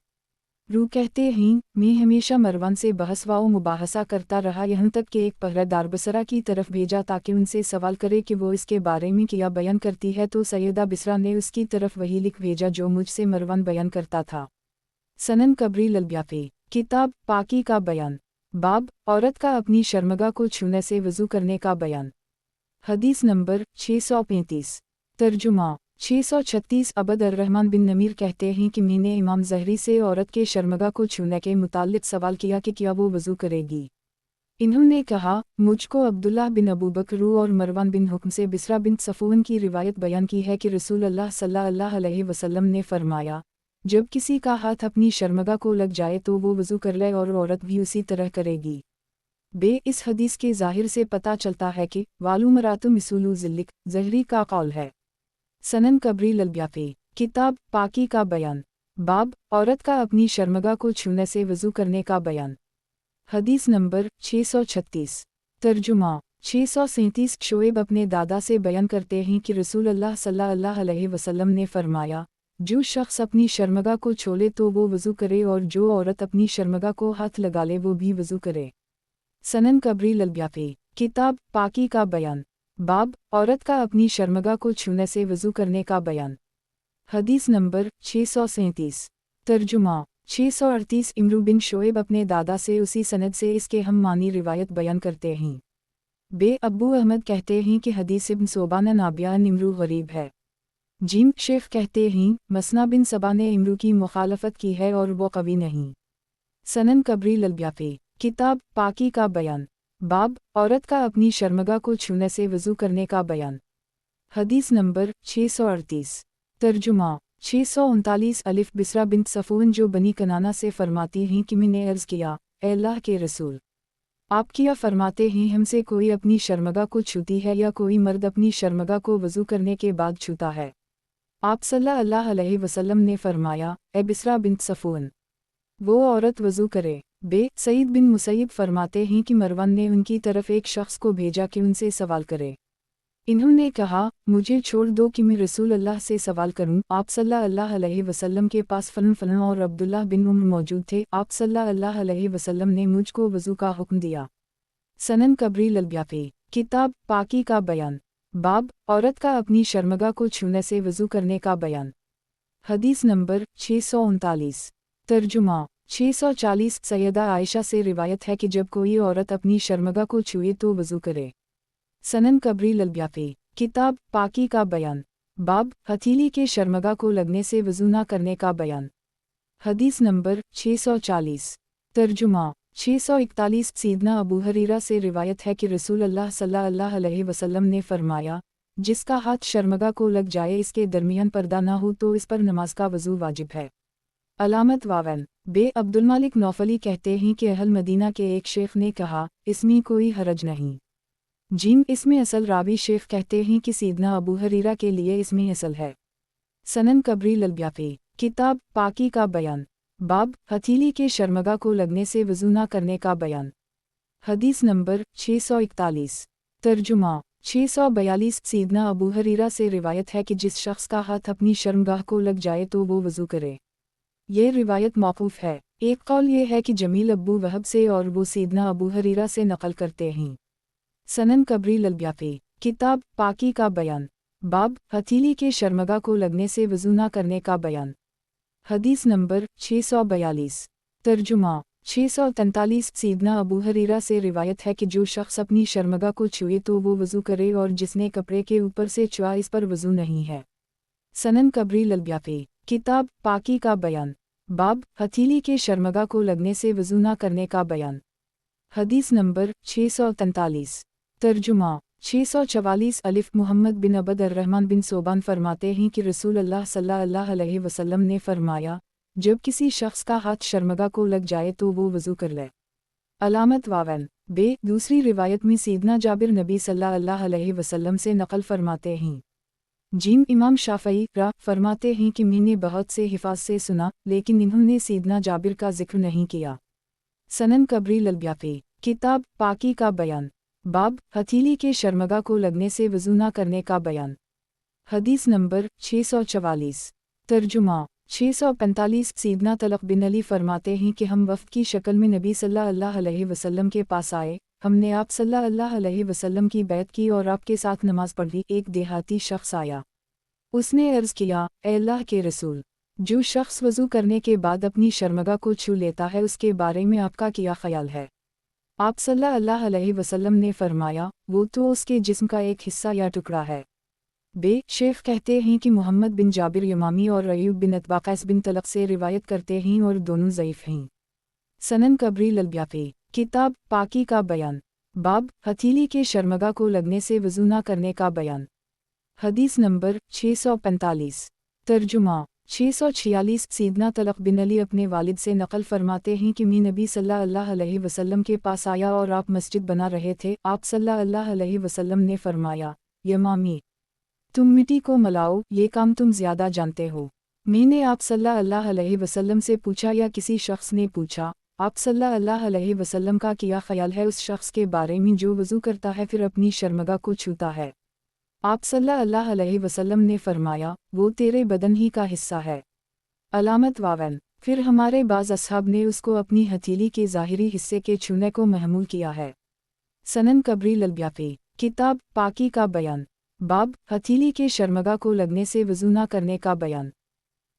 रू कहते हैं, मैं हमेशा मरवान से बहस व मुबाहसा करता रहा, यहाँ तक कि एक पहरेदार बसरा की तरफ भेजा ताकि उनसे सवाल करे कि वो इसके बारे में क्या बयान करती है, तो सैयदा बिसरा ने उसकी तरफ वही लिख भेजा जो मुझसे मरवान बयान करता था। सनन कबरील अल-ब्याक़ी, किताब पाकी का बयान, बाब औरत का अपनी शर्मगा को छूने से वज़ू करने का बयान। हदीस नंबर 635। तर्जुमा 636। अबद अर-रहमान बिन नमीर कहते हैं कि मैंने इमाम ज़हरी से औरत के शर्मगा को छूने के मुताल्लिक़ सवाल किया कि क्या वो वज़ू करेगी। इन्होंने कहा, मुझको अब्दुल्लाह बिन अबू बकर और मरवान बिन हुक्म से बिसरा बिन सफ़ून की रिवायत बयान की है कि रसूल अल्लाह सल्लल्लाहु अलैहि वसल्लम ने फरमाया, जब किसी का हाथ अपनी शर्मगा को लग जाए तो वो वज़ू कर ले और औरत भी उसी तरह करेगी। बे इस हदीस के ज़ाहिर से पता चलता है कि वालू मरातु मिसूलु ज़िल्लिक ज़हरी का कौल है। सनन कबरी ललब्याफी किताब पाकी का बयान बाब औरत का अपनी शर्मगा को छूने से वज़ू करने का बयान। हदीस नंबर 636 तर्जुमा 637 शोएब अपने दादा से बयान करते हैं कि रसूल अल्लाह सल्लल्लाहु अलैहि वसल्लम ने फरमाया, जो शख्स अपनी शर्मगा को छोले तो वो वज़ू करे और जो औरत अपनी शर्मगा को हाथ लगा ले वो भी वज़ू करे। सनन कबरी ललब्याफी किताब पाकी का बयान बाब औरत का अपनी शर्मगा को छूने से वज़ू करने का बयान। हदीस नंबर 637 तर्जुमा 638 इमरू बिन शोएब अपने दादा से उसी सनद से इसके हम मानी रिवायत बयान करते हैं। बे अब्बू अहमद कहते हैं कि हदीस इब्न सोबान नाबिया इमरू गरीब है। जीम शेख कहते हैं मसना बिन सबा ने इमरू की मुखालफत की है और वो कवी नहीं। सनन कबरी ललब्याफी किताब पाकी का बयान बाब औरत का अपनी शर्मगा को छूने से वज़ू करने का बयान। हदीस नंबर 638 तर्जुमा 639 अलिफ बिसरा बिन सफ़ून जो बनी कनाना से फरमाती हैं कि मैंने अर्ज़ किया, ए अल्लाह के रसूल, आप क्या फरमाते हैं हमसे कोई अपनी शर्मगा को छूती है या कोई मर्द अपनी शर्मगा को वज़ू करने के बाद छूता है? आप सल्लल्लाहु अलैहि वसल्लम ने फरमाया, ए बिसरा बिन सफ़ून, वो औरत वज़ू करे। बे सईद बिन मुसैब फरमाते हैं कि मरवन ने उनकी तरफ एक शख्स को भेजा कि उनसे सवाल करे। इन्होंने कहा, मुझे छोड़ दो कि मैं रसूल अल्लाह से सवाल करूं। आप सल्लल्लाहु अलैहि वसल्लम के पास फलन और अब्दुल्लाह बिन उम्र मौजूद थे। आप सल्लल्लाहु अलैहि वसल्लम ने मुझको वज़ू का हुक्म दिया। सनन कबरी ललब्याफी किताब पाकी का बयान बाब औरत का अपनी शर्मगा को छूने से वज़ू करने का बयान। हदीस नंबर 639 तर्जुमा 640 सैयदा आयशा से रिवायत है कि जब कोई औरत अपनी शर्मगा को छुए तो वज़ू करे। सनन कबरी ललब्याफी किताब पाकी का बयान बाब हथीली के शर्मगा को लगने से वज़ू न करने का बयान। हदीस नंबर 640 तर्जुमा 641 सीदना अबू हरीरा से रिवायत है कि रसूल अल्लाह सल्लल्लाहु अलैहि वसल्लम ने फरमाया, जिसका हाथ शर्मगा को लग जाए इसके दरमियान पर्दा ना हो तो इस पर नमाज का वज़ू वाजिब है। अलामत वावन बे अब्दुल मालिक नौफली कहते हैं कि अहल मदीना के एक शेख ने कहा, इसमें कोई हरज नहीं। जीम इसमें असल रावी शेख कहते हैं कि सीदना अबू हरीरा के लिए इसमें असल है। सनन कबरी ललब्याफी किताब पाकी का बयान बाब हथीली के शर्मगा को लगने से वज़ू न करने का बयान। हदीस नंबर 641 तर्जुमा 642 सीदना अबू हरीरा से रिवायत है कि जिस शख्स का हाथ अपनी शर्मगाह को लग जाए तो वो वज़ू करे। ये रिवायत मौकूफ़ है। एक कौल ये है कि जमील अब्बू वहब से और वो सीदना अबू हरीरा से नकल करते हैं। सनन कबरी ललब्याफी किताब पाकी का बयान बाब हथीली के शर्मगा को लगने से वज़ू न करने का बयान। हदीस नंबर 642 तर्जुमा 643 सीदना अबू हरीरा से रिवायत है कि जो शख्स अपनी शर्मगा को छुए तो वो वज़ू करे और जिसने कपड़े के ऊपर से छुआ इस पर वज़ू नहीं है। सनन कबरी ललब्याफी किताब पाकी का बयान बाब हथीली के शर्मगा को लगने से वज़ू न करने का बयान। हदीस नंबर 643 तर्जुमा 644 अलिफ मुहम्मद बिन अबद अर्रहमान बिन सोबान फरमाते हैं कि रसूल अल्लाह सल्लल्लाहु अलैहि वसल्लम ने फरमाया, जब किसी शख्स का हाथ शर्मगा को लग जाए तो वो वज़ू कर ले। अलामत वावन बे दूसरी रिवायत में सीदना जाबिर नबी सल्लल्लाहु अलैहि वसल्लम से नकल फरमाते हैं। जीम इमाम शाफ़ई फरमाते हैं कि मैंने बहुत से हिफाज से सुना लेकिन इन्होंने सीदना जाबिर का जिक्र नहीं किया। सनन कबरी ललब्याफी किताब पाकी का बयान बाब हथीली के शर्मगा को लगने से वज़ू न करने का बयान। हदीस नंबर 644 तर्जुमा 645 सीदना तलक बिन अली फरमाते हैं कि हम वफ़द की शक्ल में नबी सल्लल्लाहु अलैहि वसल्लम के पास आए। हमने आप सल्लल्लाहु अलैहि वसल्लम की बैत की और आपके साथ नमाज पढ़ी। एक देहाती शख्स आया, उसने अर्ज़ किया, ए अल्लाह के रसूल, जो शख्स वज़ू करने के बाद अपनी शर्मगा को छू लेता है उसके बारे में आपका क्या ख्याल है? आप सल्लल्लाहु अलैहि वसल्लम ने फरमाया, वो तो उसके जिस्म का एक हिस्सा या टुकड़ा है। बे शेख कहते हैं कि मोहम्मद बिन जाबिर यमामी और अयूब बिन अतबाक़ैस बिन तलक से रिवायत करते हैं और दोनों ज़ईफ़ हैं। सनन कबरी ललब्याफी किताब पाकी का बयान बाब हथीली के शर्मगा को लगने से वज़ू न करने का बयान। हदीस नंबर 645 तर्जुमा 646 सीदना तलक बिन अली अपने वालिद से नकल फरमाते हैं कि मैं नबी सल्लल्लाहु अलैहि वसल्लम के पास आया और आप मस्जिद बना रहे थे। आप सल्लल्लाहु अलैहि वसल्लम ने फरमाया, यमामी, तुम मिट्टी को मिलाओ, ये काम तुम ज़्यादा जानते हो। मैंने आप सल्लल्लाहु अलैहि वसल्लम से पूछा या किसी शख्स ने पूछा, आप सल्लल्लाहु अलैहि वसल्लम का क्या ख्याल है उस शख्स के बारे में जो वज़ू करता है फिर अपनी शर्मगा को छूता है? आप सल्लल्लाहु अलैहि वसल्लम ने फरमाया, वो तेरे बदन ही का हिस्सा है। अलामत वावन। फिर हमारे बाज़ असहाब ने उसको अपनी हथेली के ज़ाहिरी हिस्से के छूने को महमूल किया है। सनन कबरी ललब्याफी, किताब पाकी का बयान, बाब हथेली के शर्मगा को लगने से वज़ू न करने का बयान।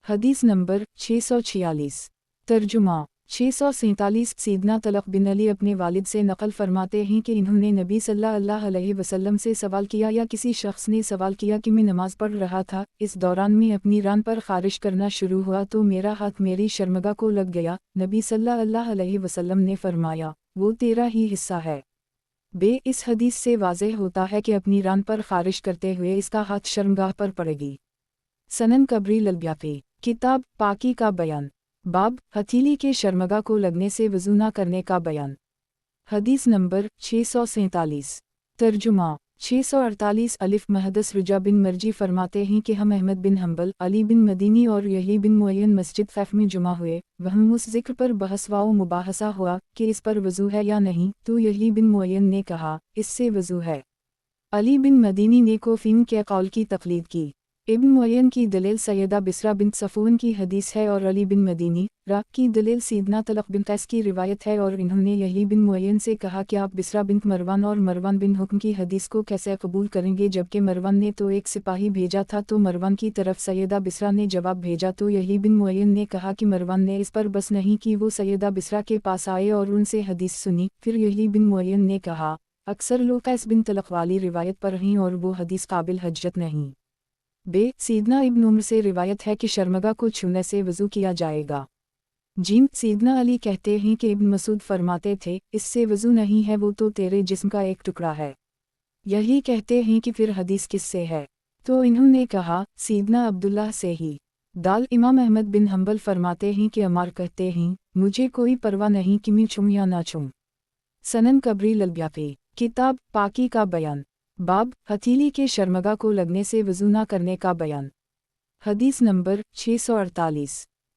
हदीस नंबर 646। तर्जुमा 647 सीदना तलक बिन अली अपने वालिद से नकल फरमाते हैं कि इन्होंने नबी सल्लल्लाहु अलैहि वसल्लम से सवाल किया या किसी शख्स ने सवाल किया कि मैं नमाज पढ़ रहा था, इस दौरान मैं अपनी रान पर खारिश करना शुरू हुआ तो मेरा हाथ मेरी शर्मगा को लग गया। नबी सल्लल्लाहु अलैहि वसल्लम ने फरमाया, वो तेरा ही हिस्सा है। इस हदीस से वाज़ेह होता है कि अपनी रान पर खारिश करते हुए इसका हाथ शर्मगाह पर पड़ेगी। सनन कबरी ललब्याफी, किताब पाकी का बयान, बाब हथेली के शर्मगा को लगने से वज़ू न करने का बयान। हदीस नंबर 647। तर्जुमा 648 अलिफ महदस रुजा बिन मर्जी फरमाते हैं कि हम अहमद बिन हम्बल, अली बिन मदीनी और यही बिन मुअय्यन मस्जिद ख़ैफ में जुमा हुए। वहाँ उस ज़िक्र पर बहसवा मुबाहसा हुआ कि इस पर वज़ू है या नहीं, तो यही बिन मुअय्यन ने कहा, इससे वज़ू है। अली बिन मदीनी ने कोफ़ीन के कौल की तक़लीद की। इब्न मुअय्यन की दलील सैयदा बिसरा बिन सफ़ून की हदीस है और अली बिन मदीनी रा की दलील सीदना तलक बिन कैस की रिवायत है और इन्होंने यही बिन मुअय्यन से कहा कि आप बिसरा बिन मरवान और मरवान बिन हुक्म की हदीस को कैसे कबूल करेंगे, जबकि मरवान ने तो एक सिपाही भेजा था तो मरवान की तरफ सैयदा बिसरा ने जवाब भेजा। तो यही बिन मुअय्यन ने कहा कि मरवान ने इस पर बस नहीं कि वो सैयदा बिसरा के पास आए और उनसे हदीस सुनी। फिर यही बिन मुअय्यन ने कहा, अक्सर लोग कैस बिन तलक वाली रिवायत पर हैं और वो हदीस काबिल हज्जत नहीं। सीदना इब्न उम्र से रिवायत है कि शर्मगा को छूने से वज़ू किया जाएगा। सीदना अली कहते हैं कि इब्न मसूद फरमाते थे, इससे वज़ू नहीं है, वो तो तेरे जिस्म का एक टुकड़ा है। यही कहते हैं कि फिर हदीस किससे है, तो इन्होंने कहा सीदना अब्दुल्लाह से ही। इमाम अहमद बिन हम्बल फरमाते हैं कि अमार कहते हैं, मुझे कोई परवाह नहीं कि मैं छूं या ना छूं। सनन कबरी ललब्याफी, किताब पाकी का बयान, बाब हथेली के शर्मगा को लगने से वज़ू न करने का बयान। हदीस नंबर 648।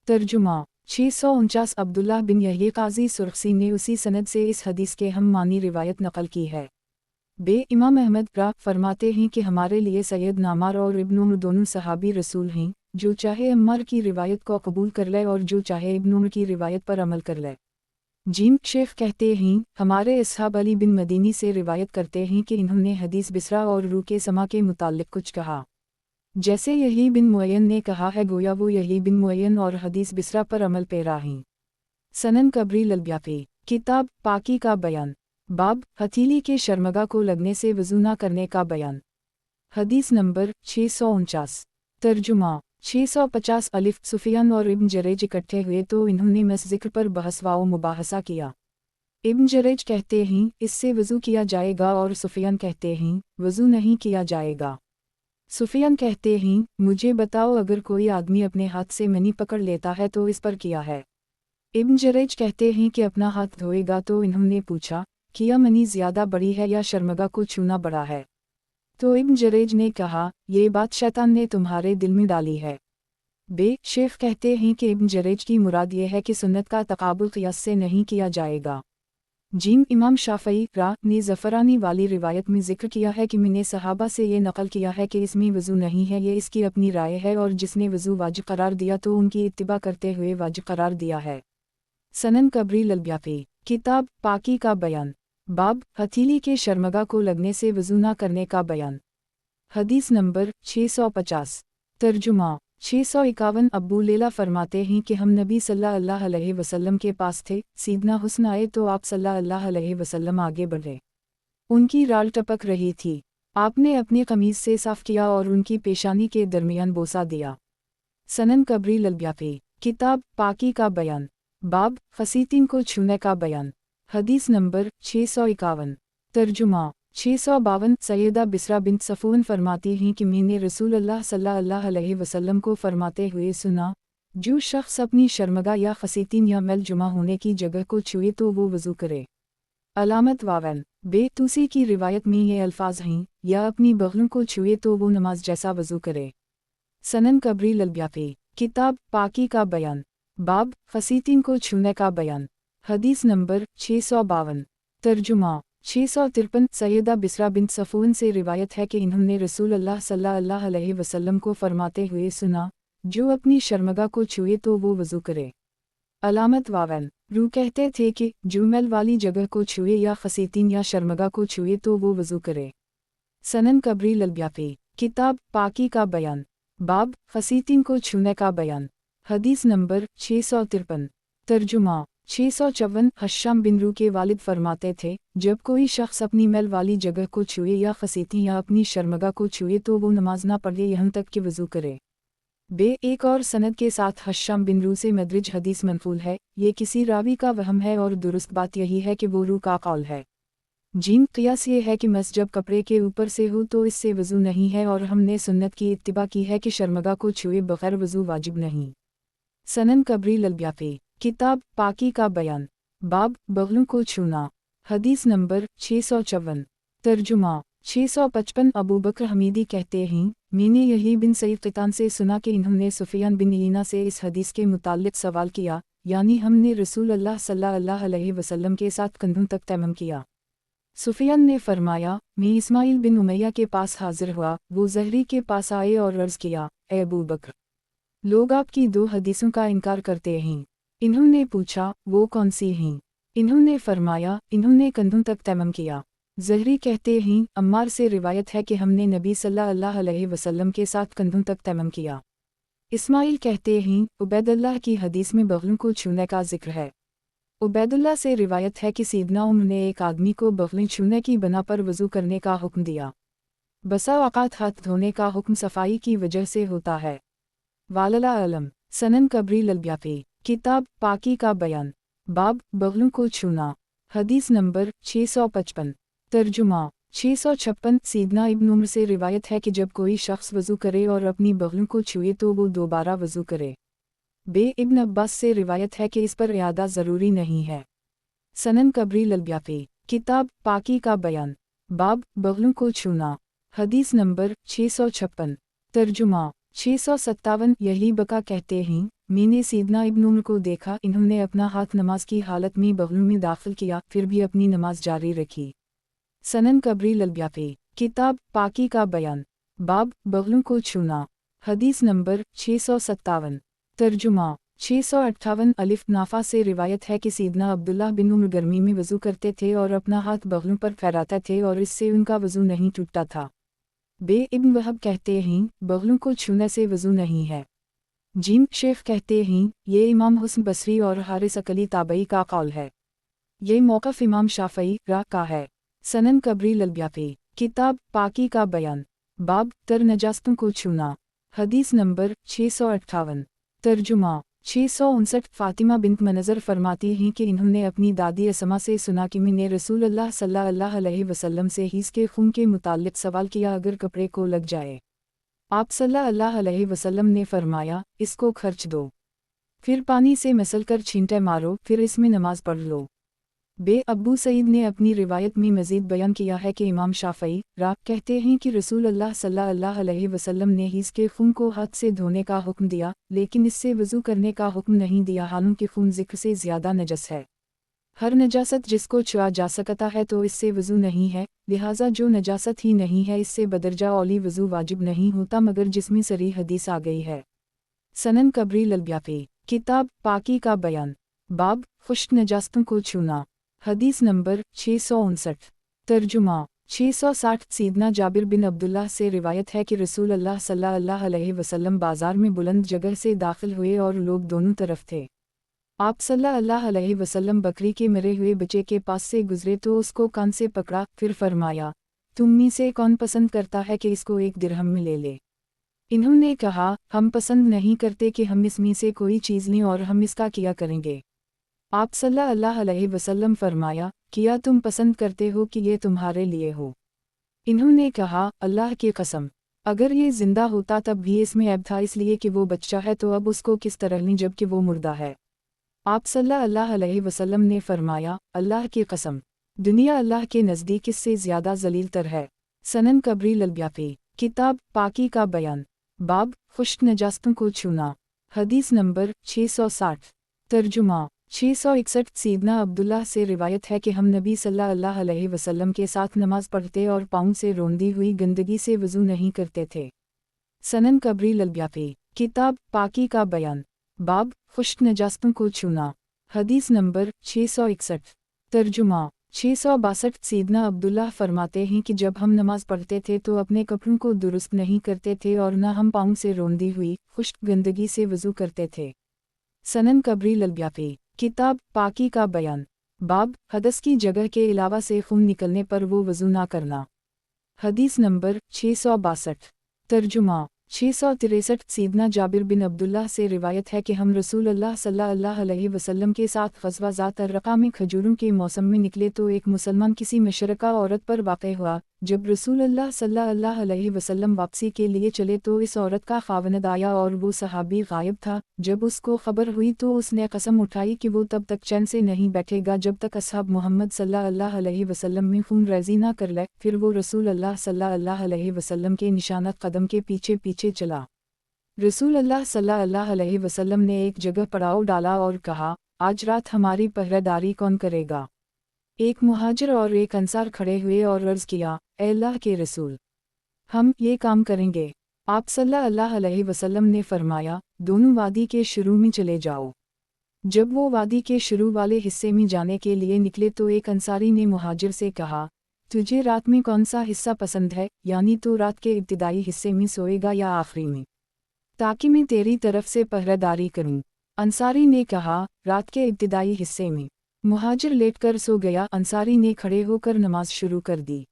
तर्जुमा 649 अब्दुल्लाह बिन यही काजी सुरखसी ने उसी सनद से इस हदीस के हम मानी रिवायत नकल की है। इमाम अहमद फरमाते हैं कि हमारे लिए सैयद नामार और इब्न उम्र दोनों सहाबी रसूल हैं, जो चाहे अम्मार की रिवायत को कबूल कर ले और जो चाहे इब्न उम्र की रिवायत पर अमल कर ले। शेख कहते हैं, हमारे असहाब अली बिन मदीनी से रिवायत करते हैं कि इन्होंने हदीस बिसरा और रू के समा के मुताल्लिक कुछ कहा, जैसे यही बिन मुअय्यन ने कहा है, गोया वो यही बिन मुअय्यन और हदीस बिसरा पर अमल पेरा हैं। सनन कबरी ललब्याफी, किताब पाकी का बयान, बाब हथेली के शर्मगा को लगने से वज़ू न करने का बयान। हदीस नंबर 649। तर्जुमा 650 अलिफ सुफियान और इब्न जरेज इकट्ठे हुए तो इन्होंने मस ज़िक्र पर बहसवा मुबाहसा किया। इब्न जरेज कहते हैं, इससे वज़ू किया जाएगा और सुफियान कहते हैं, वज़ू नहीं किया जाएगा। सुफियान कहते हैं, मुझे बताओ अगर कोई आदमी अपने हाथ से मनी पकड़ लेता है तो इस पर किया है। इब्न जरेज कहते हैं कि अपना हाथ धोएगा तो इन्होंने पूछा, क्या मनी ज़्यादा बड़ी है या शर्मगा को छूना बड़ा है? तो इब्न जरेज ने कहा, ये बात शैतान ने तुम्हारे दिल में डाली है। शेख कहते हैं कि इब्न जरेज की मुराद ये है कि सुन्नत का तकाबुल क़ियास से नहीं किया जाएगा। इमाम शाफ़ई ने ज़फ़रानी वाली रिवायत में ज़िक्र किया है कि मैंने सहाबा से ये नकल किया है कि इसमें वज़ू नहीं है, ये इसकी अपनी राय है और जिसने वज़ू वाजिब करार दिया तो उनकी इत्तिबा करते हुए वाजिब करार दिया है। सनन कबरी ललब्याफी, किताब पाकी का बयान, बाब हथेली के शर्मगा को लगने से वज़ू न करने का बयान। हदीस नंबर 650। तर्जुमा 651 अब्बू लैला फरमाते हैं कि हम नबी सल्लल्लाहु अलैहि वसल्लम के पास थे, सीदना हुस्न आए तो आप सल्लल्लाहु अलैहि वसल्लम आगे बढ़े। उनकी राल टपक रही थी, आपने अपनी कमीज़ से साफ़ किया और उनकी पेशानी के दरमियान बोसा दिया। सनन कबरी ललब्याफी, किताब पाकी का बयान, बाब खसीतीन को छूने का बयान। हदीस नंबर 651। तर्जुमा 652 सैयदा बिसरा बिन्त सफ़ून फरमाती हैं कि मैंने रसूल अल्लाह सल्लल्लाहु अलैहि वसल्लम को फरमाते हुए सुना, जो शख्स अपनी शर्मगा या खसीतीन या मैल जुमा होने की जगह को छुए तो वो वज़ू करे। अलामत वावन बेतूसी की रिवायत में ये अल्फाज हैं, या अपनी बगलों को छुए तो वो नमाज जैसा वज़ू करे। सनन कबरी ललब्याफी किताब पाकी का बयान, बाब खसीतीन को छूने का बयान। हदीस नंबर 652। तर्जुमा 653 सैयदा बिसरा बिन्त सफ़ून से रिवायत है कि इन्होंने रसूल अल्लाह सल्लल्लाहु अलैहि वसल्लम को फरमाते हुए सुना, जो अपनी शर्मगा को छुए तो वो वज़ू करे। अलामत वावन रू कहते थे कि जो मैल वाली जगह को छुए या खसीतीन या शर्मगा को छुए तो वो वज़ू करे। सनन कबरी ललब्याफी किताब पाकी का बयान, बाब खसीतीन को छूने का बयान। हदीस नंबर 653। तर्जुमा 654 हश्शाम बिन रू के वालिद फरमाते थे, जब कोई शख्स अपनी मैल वाली जगह को छुए या खसीती या अपनी शर्मगा को छुए तो वो नमाज ना पढ़े यहाँ तक कि वज़ू करे। एक और सनद के साथ हश्शाम बिन रू से मदरिज हदीस मनफूल है, ये किसी रावी का वहम है और दुरुस्त बात यही है कि वो रू का कौल है। जीम क़ियास ये है कि मस जब कपड़े के ऊपर से हो तो इससे वज़ू नहीं है और हमने सुन्नत की इत्तिबा की है कि शर्मगा को छुए बग़ैर वज़ू वाजिब नहीं। सनन कबरी ललब्याफी किताब पाकी का बयान, बाब बगलों को छूना। हदीस नंबर 654। तर्जुमा 655 अबू बकर हमीदी कहते हैं, मैंने यही बिन सईद क़ितान से सुना कि इन्होंने सुफियान बिन ईना से इस हदीस के मुताल्लिक़ सवाल किया, यानी हमने रसूल अल्लाह सल्लल्लाहु अलैहि वसल्लम के साथ कंधों तक तैमम किया। सुफियान ने फरमाया, मैं इस्माइल बिन उमैया के पास हाजिर हुआ, वो ज़हरी के पास आए और अर्ज़ किया, ए अबू बकर, लोग आपकी दो हदीसों का इनकार करते हैं। इन्होंने पूछा, वो कौन सी हैं? इन्होंने फरमाया, इन्होंने कंधों तक तैमम किया। ज़हरी कहते हैं, अम्मार से रिवायत है कि हमने नबी सल्लल्लाहु अलैहि वसल्लम के साथ कंधों तक तैमम किया। इस्माइल कहते हैं, उबैदुल्लाह की हदीस में बगलों को छूने का जिक्र है। उबैदुल्लाह से रिवायत है कि सैयदना उमर ने एक आदमी को बगलें छूने की बना पर वज़ू करने का हुक्म दिया। बसा औक़ात हाथ धोने का हुक्म सफाई की वजह से होता है। वालला अलम सनन कबरी ललब्याफी किताब पाकी का बयान, बाब बगलों को छूना। हदीस नंबर 655। तर्जुमा 656 सैयदना इब्न उमर से रिवायत है कि जब कोई शख्स वज़ू करे और अपनी बगलों को छुए तो वो दोबारा वज़ू करे। इब्न अब्बास से रिवायत है कि इस पर इयादा ज़रूरी नहीं है। सनन कबरी ललब्याफी किताब पाकी का बयान, बाब बगलों को छूना। हदीस नंबर 656। तर्जुमा 657 यही बका कहते हैं, मैंने सैयदना इब्न उमर को देखा, इन्होंने अपना हाथ नमाज की हालत में बगलों में दाखिल किया, फिर भी अपनी नमाज जारी रखी। सनन कबरी ललब्याफी किताब पाकी का बयान, बाब बगलों को छूना। हदीस नंबर 657। तर्जुमा 658 अलिफ नाफा से रिवायत है कि सैयदना अब्दुल्लाह बिन उमर गर्मी में वज़ू करते थे और अपना हाथ बगलों पर फहराते थे और इससे उनका वज़ू नहीं टूटता था। इब्न वहब कहते हैं, बगलों को छूने से वज़ू नहीं है। जीम शेख कहते हैं, ये इमाम हुस्न बसरी और हारिस अकली ताबई का कौल है। ये मौक़िफ़ इमाम शाफ़ई का है। सनन कबरी ललब्याफी किताब पाकी का बयान, बाब तर नजास्तों को छूना। हदीस नंबर 658। तर्जुमा 659 फ़ातिमा बिन्त मनज़र फरमाती हैं कि इन्होंने अपनी दादी असमा से सुना कि मैंने रसूल अल्लाह सल्लल्लाहु अलैहि वसल्लम से हीज़ के खून के मुताल्लिक़ सवाल किया, अगर कपड़े को लग जाए। आप सल्लल्लाहु अलैहि वसल्लम ने फरमाया, इसको खर्च दो, फिर पानी से मसलकर छींटे मारो, फिर इसमें नमाज पढ़ लो। अब्बू सईद ने अपनी रिवायत में मज़ीद बयान किया है कि इमाम शाफ़ई कहते हैं कि रसूल अल्लाह सल्लल्लाहु अलैहि वसल्लम ने हीज़ के खून को हाथ से धोने का हुक्म दिया, लेकिन इससे वज़ू करने का हुक्म नहीं दिया, हालांकि खून ज़िक्र से ज़्यादा नजस है। हर नजासत जिसको छुआ जा सकता है तो इससे वज़ू नहीं है, लिहाजा जो नजासत ही नहीं है इससे बदरजा औली वज़ू वाजिब नहीं होता, मगर जिसमें सरी हदीस आ गई है। सनन कबरी ललब्याफी किताब पाकी का बयान, बाब खुश्क नजास्तों को छूना। हदीस नंबर 659। तर्जुमा 660 सैयदना जाबिर बिन अब्दुल्लाह से रिवायत है कि रसूल अल्लाह सल्लल्लाहु अलैहि वसल्लम बाज़ार में बुलंद जगह से दाखिल हुए और लोग दोनों तरफ थे। आप सल्लल्लाहु अलैहि वसल्लम बकरी के मरे हुए बच्चे के पास से गुजरे तो उसको कान से पकड़ा, फिर फरमाया, तुम में से कौन पसंद करता है कि इसको 1 दिरहम में ले ले? इन्होंने कहा, हम पसंद नहीं करते कि हम इसमें से कोई चीज़ लें और हम इसका किया करेंगे। आप सल्लल्लाहु अलैहि वसल्लम फरमाया, किया तुम पसंद करते हो कि ये तुम्हारे लिए हो? इन्होंने कहा, अल्लाह की कसम, अगर ये जिंदा होता तब भी इसमें ऐब था, इसलिए कि वो बच्चा है तो अब उसको किस तरह लें जबकि वो मुर्दा है। आप सल्लल्लाहु अलैहि वसल्लम ने फरमाया, अल्लाह की कसम, दुनिया अल्लाह के नज़दीक इससे ज़्यादा ज़लील तर है। सनन कबरी ललब्याफी, किताब पाकी का बयान, बाब खुश्क नजास्तों को छूना। हदीस नंबर 660। तर्जुमा 661। सीदना अब्दुल्लाह से रिवायत है कि हम नबी सल्लल्लाहु अलैहि वसल्लम के साथ नमाज पढ़ते और पाँव से रोंदी हुई गंदगी से वज़ू नहीं करते थे। सनन कबरी ललब्याफी, किताब पाकी का बयान, बाब खुश्क नजास्तों को छूना। हदीस नंबर 661। तर्जुमा 662। सीदना अब्दुल्लाह फरमाते हैं कि जब हम नमाज पढ़ते थे तो अपने कपड़ों को दुरुस्त नहीं करते थे और न हम पाँव से रोंदी हुई खुश्क गंदगी से वज़ू करते थे। सनन कबरी ललब्याफी, किताब पाकी का बयान, बाब हदस की जगह के अलावा से खून निकलने पर वो वज़ू ना करना। हदीस नंबर 662। तर्जुमा 663। सीदना जाबिर बिन अब्दुल्लाह से रिवायत है कि हम रसूल अल्लाह सल्लल्लाहु अलैहि वसल्लम के साथ ग़ज़वा ज़ात अर्रक़ा में खजूरों के मौसम में निकले तो एक मुसलमान किसी मशरका औरत पर वाक़ हुआ। जब रसूल अल्लाह सल्लल्लाहु अलैहि वसल्लम वापसी के लिए चले तो इस औरत का ख़ावंद आया और वो सहाबी गायब था। जब उसको खबर हुई तो उसने कसम उठाई कि वो तब तक चैन से नहीं बैठेगा जब तक असहाब मोहम्मद सल्लल्लाहु अलैहि वसल्लम में खून रेज़ी ना कर ले। फिर वो रसूल अल्लाह सल्लल्लाहु अलैहि वसल्लम के निशानत कदम के पीछे पीछे चला। रसूल अल्लाह सल्लल्लाहु अलैहि वसल्लम ने एक जगह पड़ाव डाला और कहा, आज रात हमारी पहरेदारी कौन करेगा। एक मुहाजिर और एक अंसार खड़े हुए और अर्ज़ किया, ए अल्लाह के रसूल, हम ये काम करेंगे। आप सल्लल्लाहु अलैहि वसल्लम ने फरमाया, दोनों वादी के शुरू में चले जाओ। जब वो वादी के शुरू वाले हिस्से में जाने के लिए निकले तो एक अंसारी ने मुहाजिर से कहा, तुझे रात में कौन सा हिस्सा पसंद है, यानी तो रात के इब्तिदाई हिस्से में सोएगा या आखिरी में, ताकि मैं तेरी तरफ से पहरेदारी करूं। अंसारी ने कहा, रात के इब्तिदाई हिस्से में। मुहाजिर लेटकर सो गया। अंसारी ने खड़े होकर नमाज शुरू कर दी।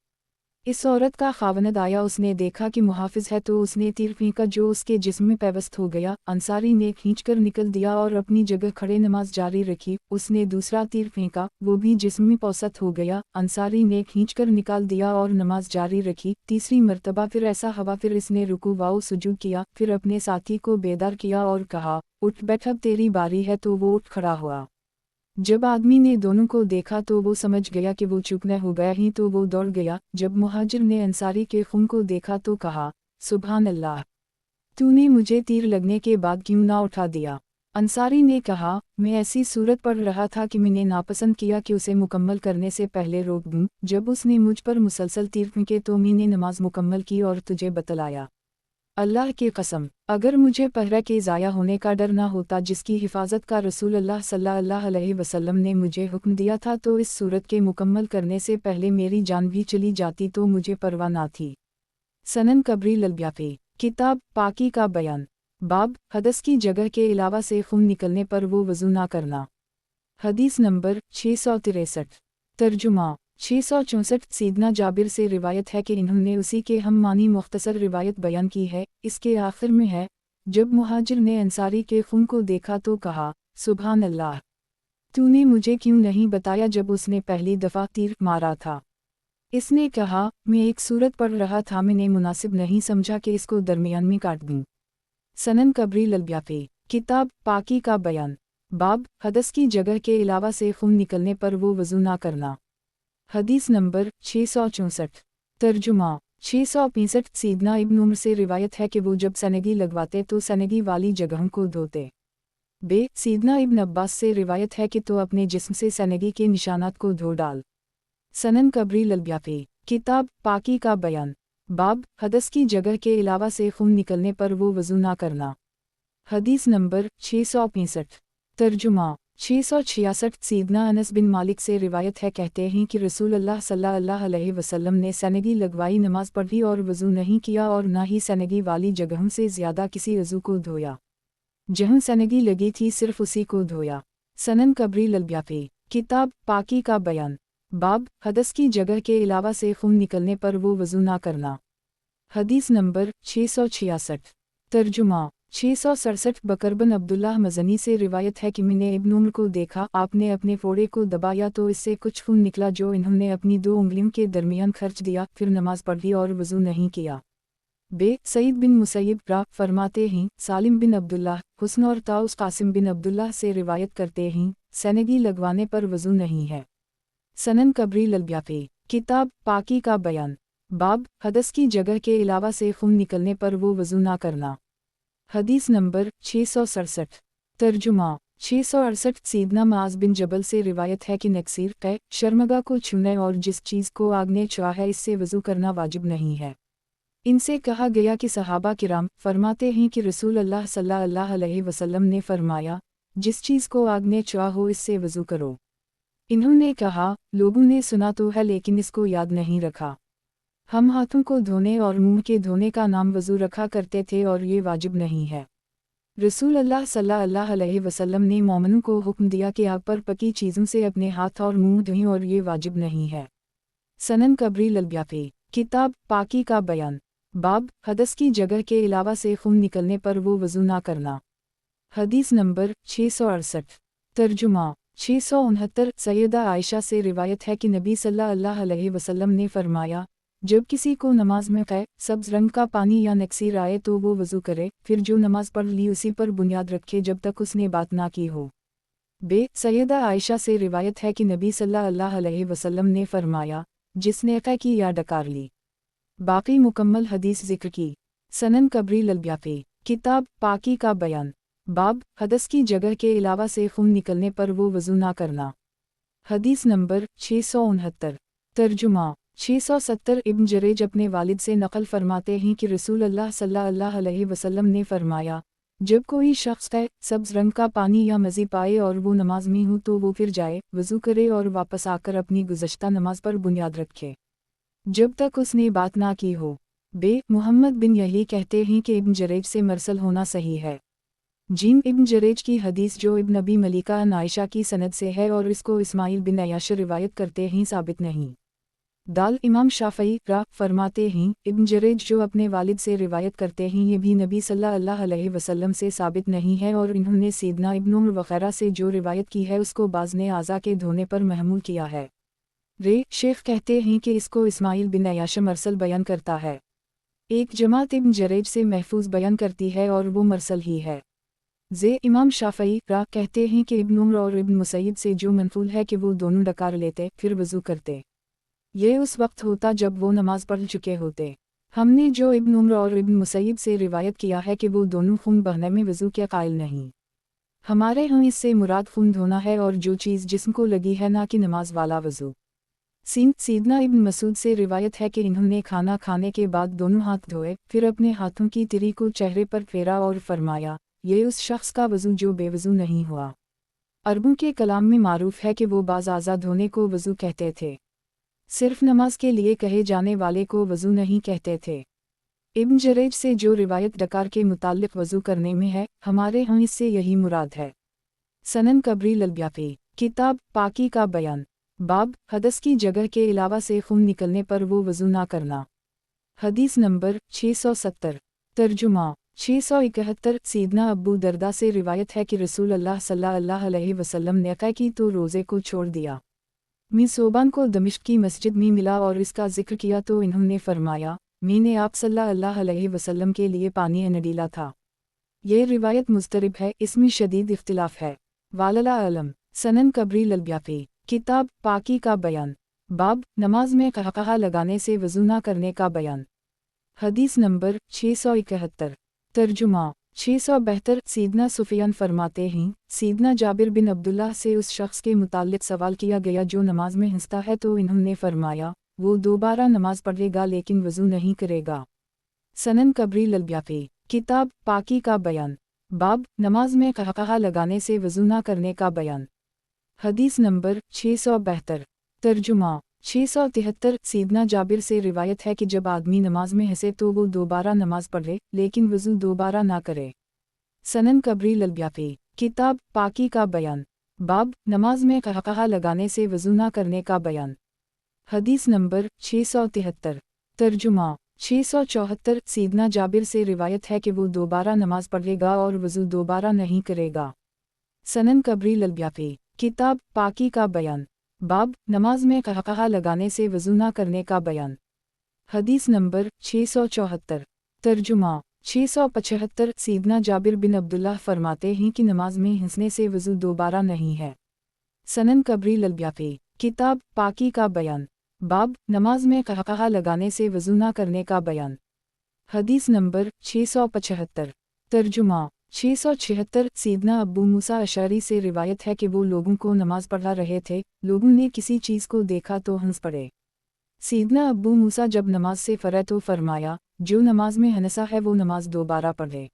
इस औरत का ख़ावंद आया, उसने देखा कि मुहाफिज है तो उसने तीर फेंका जो उसके जिस्म में पैवस्त हो गया। अंसारी ने खींचकर निकल दिया और अपनी जगह खड़े नमाज जारी रखी। उसने दूसरा तीर फेंका, वो भी जिस्म में पौसत हो गया। अंसारी ने खींचकर निकाल दिया और नमाज जारी रखी। तीसरी मर्तबा फिर ऐसा हवा, फिर इसने रुकू व सुजूद किया। फिर अपने साथी को बेदार किया और कहा, उठ बैठ, अब तेरी बारी है। तो वो उठ खड़ा हुआ। जब आदमी ने दोनों को देखा तो वो समझ गया कि वो चुकना हो गया ही, तो वो दौड़ गया। जब मुहाजिर ने अंसारी के खून को देखा तो कहा, सुभान अल्लाह, तूने मुझे तीर लगने के बाद क्यों ना उठा दिया। अंसारी ने कहा, मैं ऐसी सूरत पढ़ रहा था कि मैंने नापसंद किया कि उसे मुकम्मल करने से पहले रोक दूं। जब उसने मुझ पर मुसलसल तीर फेंके तो मैंने नमाज मुकम्मल की और तुझे बतलाया। अल्लाह की कसम, अगर मुझे पहरा के ज़ाया होने का डर ना होता जिसकी हिफाजत का रसूल अल्लाह सल्लल्लाहु अलैहि वसल्लम ने मुझे हुक्म दिया था, तो इस सूरत के मुकम्मल करने से पहले मेरी जान भी चली जाती तो मुझे परवाह ना थी। सनन कबरी ललब्याफी, किताब पाकी का बयान, बाब हदस की जगह के अलावा से खून निकलने पर वो वज़ू ना करना। हदीस नंबर 663। तर्जुमा 664। सीदना जाबिर से रिवायत है कि इन्होंने उसी के हम मानी मुख्तसर रिवायत बयान की है। इसके आखिर में है, जब मुहाजिर ने अंसारी के खून को देखा तो कहा, सुभान अल्लाह, तूने मुझे क्यों नहीं बताया जब उसने पहली दफ़ा तीर मारा था। इसने कहा, मैं एक सूरत पढ़ रहा था, मैंने मुनासिब नहीं समझा कि इसको दरमियान में काट दूं। सनन कबरी ललब्याफी, किताब पाकी का बयान, बाब हदस की जगह के अलावा से खून निकलने पर वो वज़ू ना करना। हदीस नंबर 664। तर्जुमा 665। सीदना इब्न उमर से रिवायत है कि वो जब सनगी लगवाते तो सनगी वाली जगहों को धोते। सीदना इब्न अब्बास से रिवायत है कि तो अपने जिस्म से सनगी के निशानात को धो डाल। सनन कबरी ललब्याफी, किताब पाकी का बयान, बाब हदस की जगह के अलावा से खून निकलने पर वो वज़ू ना करना। हदीस नंबर 665। तर्जुमा 666। सीदना अनस बिन मालिक से रिवायत है, कहते हैं कि रसूल अल्लाह सल्लल्लाहु अलैहि वसल्लम ने सनगी लगवाई, नमाज पढ़ी और वज़ू नहीं किया और ना ही सनगी वाली जगहों से ज़्यादा किसी अज़ू को धोया। जहाँ सनगी लगी थी सिर्फ उसी को धोया। सनन कबरी ललब्याफी, किताब पाकी का बयान, बाब हदस की जगह के अलावा से खून निकलने पर वो वज़ू ना करना। हदीस नंबर 666। तर्जुमा 667 बकर बिन अब्दुल्लाह मज़नी से रिवायत है कि मैंने इब्न उम्र को देखा, आपने अपने फोड़े को दबाया तो इससे कुछ खून निकला जो इन्होंने अपनी 2 उंगलियों के दरमियान खर्च दिया, फिर नमाज पढ़ी और वज़ू नहीं किया। सईद बिन मुसैयब फरमाते हैं, सालिम बिन अब्दुल्लाह, हुस्न और ताउस कासिम बिन अब्दुल्लाह से रिवायत करते हैं, सेनेगी लगवाने पर वज़ू नहीं है। सनन कबरी ललब्याफी, किताब पाकी का बयान, बाब हदस की जगह के अलावा से खून निकलने पर वो वज़ू ना करना। हदीस नंबर 667। तर्जुमा 668 सीदना माज बिन जबल से रिवायत है कि नक्सीर शर्मगा को छूने और जिस चीज़ को आग ने छुआ है इससे वज़ू करना वाजिब नहीं है। इनसे कहा गया कि सहाबा किराम फरमाते हैं कि रसूल अल्लाह सल्लल्लाहु अलैहि वसल्लम ने फरमाया, जिस चीज़ को आग ने छुआ हो इससे वज़ू करो। इन्होंने कहा, लोगों ने सुना तो है लेकिन इसको याद नहीं रखा। हम हाथों को धोने और मुंह के धोने का नाम वज़ू रखा करते थे और ये वाजिब नहीं है। रसूल अल्लाह सल्लल्लाहु अलैहि वसल्लम ने मोमिनों को हुक्म दिया कि आग पर पकी चीज़ों से अपने हाथ और मुंह धोएं और ये वाजिब नहीं है। सनन कबरी ललब्याफी, किताब पाकी का बयान, बाब हदस की जगह के अलावा से खून निकलने पर वो वज़ू ना करना। हदीस नंबर 668। तर्जुमा 669 सैयदा आयशा से रिवायत है कि नबी सल्लल्लाहु अलैहि वसल्लम ने फरमाया, जब किसी को नमाज में सब्ज़ रंग का पानी या नक्सीर आए तो वो वज़ू करे, फिर जो नमाज पढ़ ली उसी पर बुनियाद रखे जब तक उसने बात ना की हो। सैयदा आयशा से रिवायत है कि नबी सल्लल्लाहु अलैहि वसल्लम ने फरमाया, जिसने की या डकार ली। बाकी मुकम्मल हदीस ज़िक्र की। सनन कबरी ललब्याफी, किताब पाकी का बयान, बाब हदस की जगह के अलावा से खून निकलने पर वो वज़ू ना करना। हदीस नंबर 669। तर्जुमा 670 इब्न जरेज अपने वालिद से नकल फरमाते हैं कि रसूल अल्लाह सल्लल्लाहु अलैहि वसल्लम ने फरमाया, जब कोई शख्स सब्ज़ रंग का पानी या मज़ी पाए और वो नमाज में हो तो वो फिर जाए, वज़ू करे और वापस आकर अपनी गुज़श्ता नमाज पर बुनियाद रखे जब तक उसने बात ना की हो। मुहम्मद बिन यही कहते हैं कि इब्न जरेज से मरसल होना सही है। इब्न जरेज की हदीस जो इब्न अबी मलिका अन आयशा की सनद से है और इसको इस्माइल बिन अय्याश रिवायत करते हैं साबित नहीं। इमाम शाफ़ई फरमाते हैं, इब्न जरेज जो अपने वालिद से रिवायत करते हैं ये भी नबी सल्लल्लाहु अलैहि वसल्लम से साबित नहीं है और इन्होंने सीदना इब्न उम्र वग़ैरह से जो रिवायत की है उसको बाज़ ने आज़ा के धोने पर महमूल किया है। शेख कहते हैं कि इसको इस्माइल बिन अय्याश मरसल बयान करता है। एक जमात इब्न जरेज से महफूज बयान करती है और वो मरसल ही है। इमाम शाफ़ई कहते हैं कि इब्न उम्र और इब्न मुसैयब से जो मनफूल है कि वो दोनों डकार लेते फिर वज़ू करते। ये उस वक्त होता जब वो नमाज पढ़ चुके होते। हमने जो इब्न उम्र और इब्न मुसैयब से रिवायत किया है कि वो दोनों खून बहने में वज़ू के कायल नहीं। हमारे यहाँ इससे मुराद खून धोना है और जो चीज़ जिस्म को लगी है ना कि नमाज वाला वज़ू। सीदना इब्न मसूद से रिवायत है कि इन्होंने खाना खाने के बाद दोनों हाथ धोए, फिर अपने हाथों की तिरी को चेहरे पर फेरा और फरमाया, ये उस शख्स का वज़ू जो बेवज़ू नहीं हुआ। अरबों के कलाम में मारूफ है कि वो बाज़ आज़ा धोने को वज़ू कहते थे, सिर्फ नमाज के लिए कहे जाने वाले को वज़ू नहीं कहते थे। इब्न जरेज से जो रिवायत डकार के मुताल्लिक़ वज़ू करने में है, हमारे यहाँ इससे यही मुराद है। सनन कबरी ललब्याफी, किताब पाकी का बयान, बाब हदस की जगह के अलावा से खून निकलने पर वो वज़ू ना करना। हदीस नंबर 670। तर्जुमा 671 सीदना अबू दरदा से रिवायत है कि रसूल अल्लाह सल्लल्लाहु अलैहि वसल्लम ने कहा कि तो रोज़े को छोड़ दिया। सोबान को दमिश्क की मस्जिद में मिला और इसका जिक्र किया तो इन्होंने फरमाया, मैंने आप सल्लल्लाहु अलैहि वसल्लम के लिए पानी नडीला था। ये रिवायत मुस्तरिब है, इसमें शदीद इख्तिलाफ है। वालला आलम। सनन कबरी ललब्याफी, किताब पाकी का बयान, बाब नमाज में कहकहा लगाने से वज़ू ना करने का बयान। हदीस नंबर 671। तर्जुमा 672 सीदना सुफियान फरमाते हैं, सीदना जाबिर बिन अब्दुल्लाह से उस शख्स के मुताल्लिक़ सवाल किया गया जो नमाज में हंसता है तो इन्होंने फरमाया, वो दोबारा नमाज पढ़ेगा लेकिन वज़ू नहीं करेगा। सनन कबरी ललब्याफी, किताब पाकी का बयान, बाब नमाज में कहकहा लगाने से वज़ू ना करने का बयान। हदीस नंबर 672। तर्जुमा 673 सीदना जाबिर से रिवायत है कि जब आदमी नमाज में हंसे तो वो दोबारा नमाज पढ़े लेकिन वज़ू दोबारा ना करे। सनन कबरी ललब्याफी, किताब पाकी का बयान, बाब नमाज में कहकहा लगाने से वज़ू ना करने का बयान। हदीस नंबर 673। तर्जुमा 674 सैयदना जाबिर से रिवायत है कि वो दोबारा नमाज पढ़ेगा और वज़ू दोबारा नहीं करेगा। सनन कबरी ललब्याफी, किताब पाकी का बयान, बाब नमाज में कहकहा लगाने से वज़ू न करने का बयान। हदीस नंबर 674। तर्जुमा 675 सैयदना जाबिर बिन अब्दुल्लाह फरमाते हैं कि नमाज में हंसने से वज़ू दोबारा नहीं है। सनन कबरी ललब्याफी, किताब पाकी का बयान, बाब नमाज में कहकहा लगाने से वज़ू न करने का बयान। हदीस नंबर 675। तर्जुमा 676 सैयदना अबू मूसा अशअरी से रिवायत है कि वो लोगों को नमाज पढ़ा रहे थे, लोगों ने किसी चीज़ को देखा तो हंस पड़े। सैयदना अबू मूसा जब नमाज से फरे तो फरमाया, जो नमाज में हंसा है वो नमाज दोबारा पढ़े।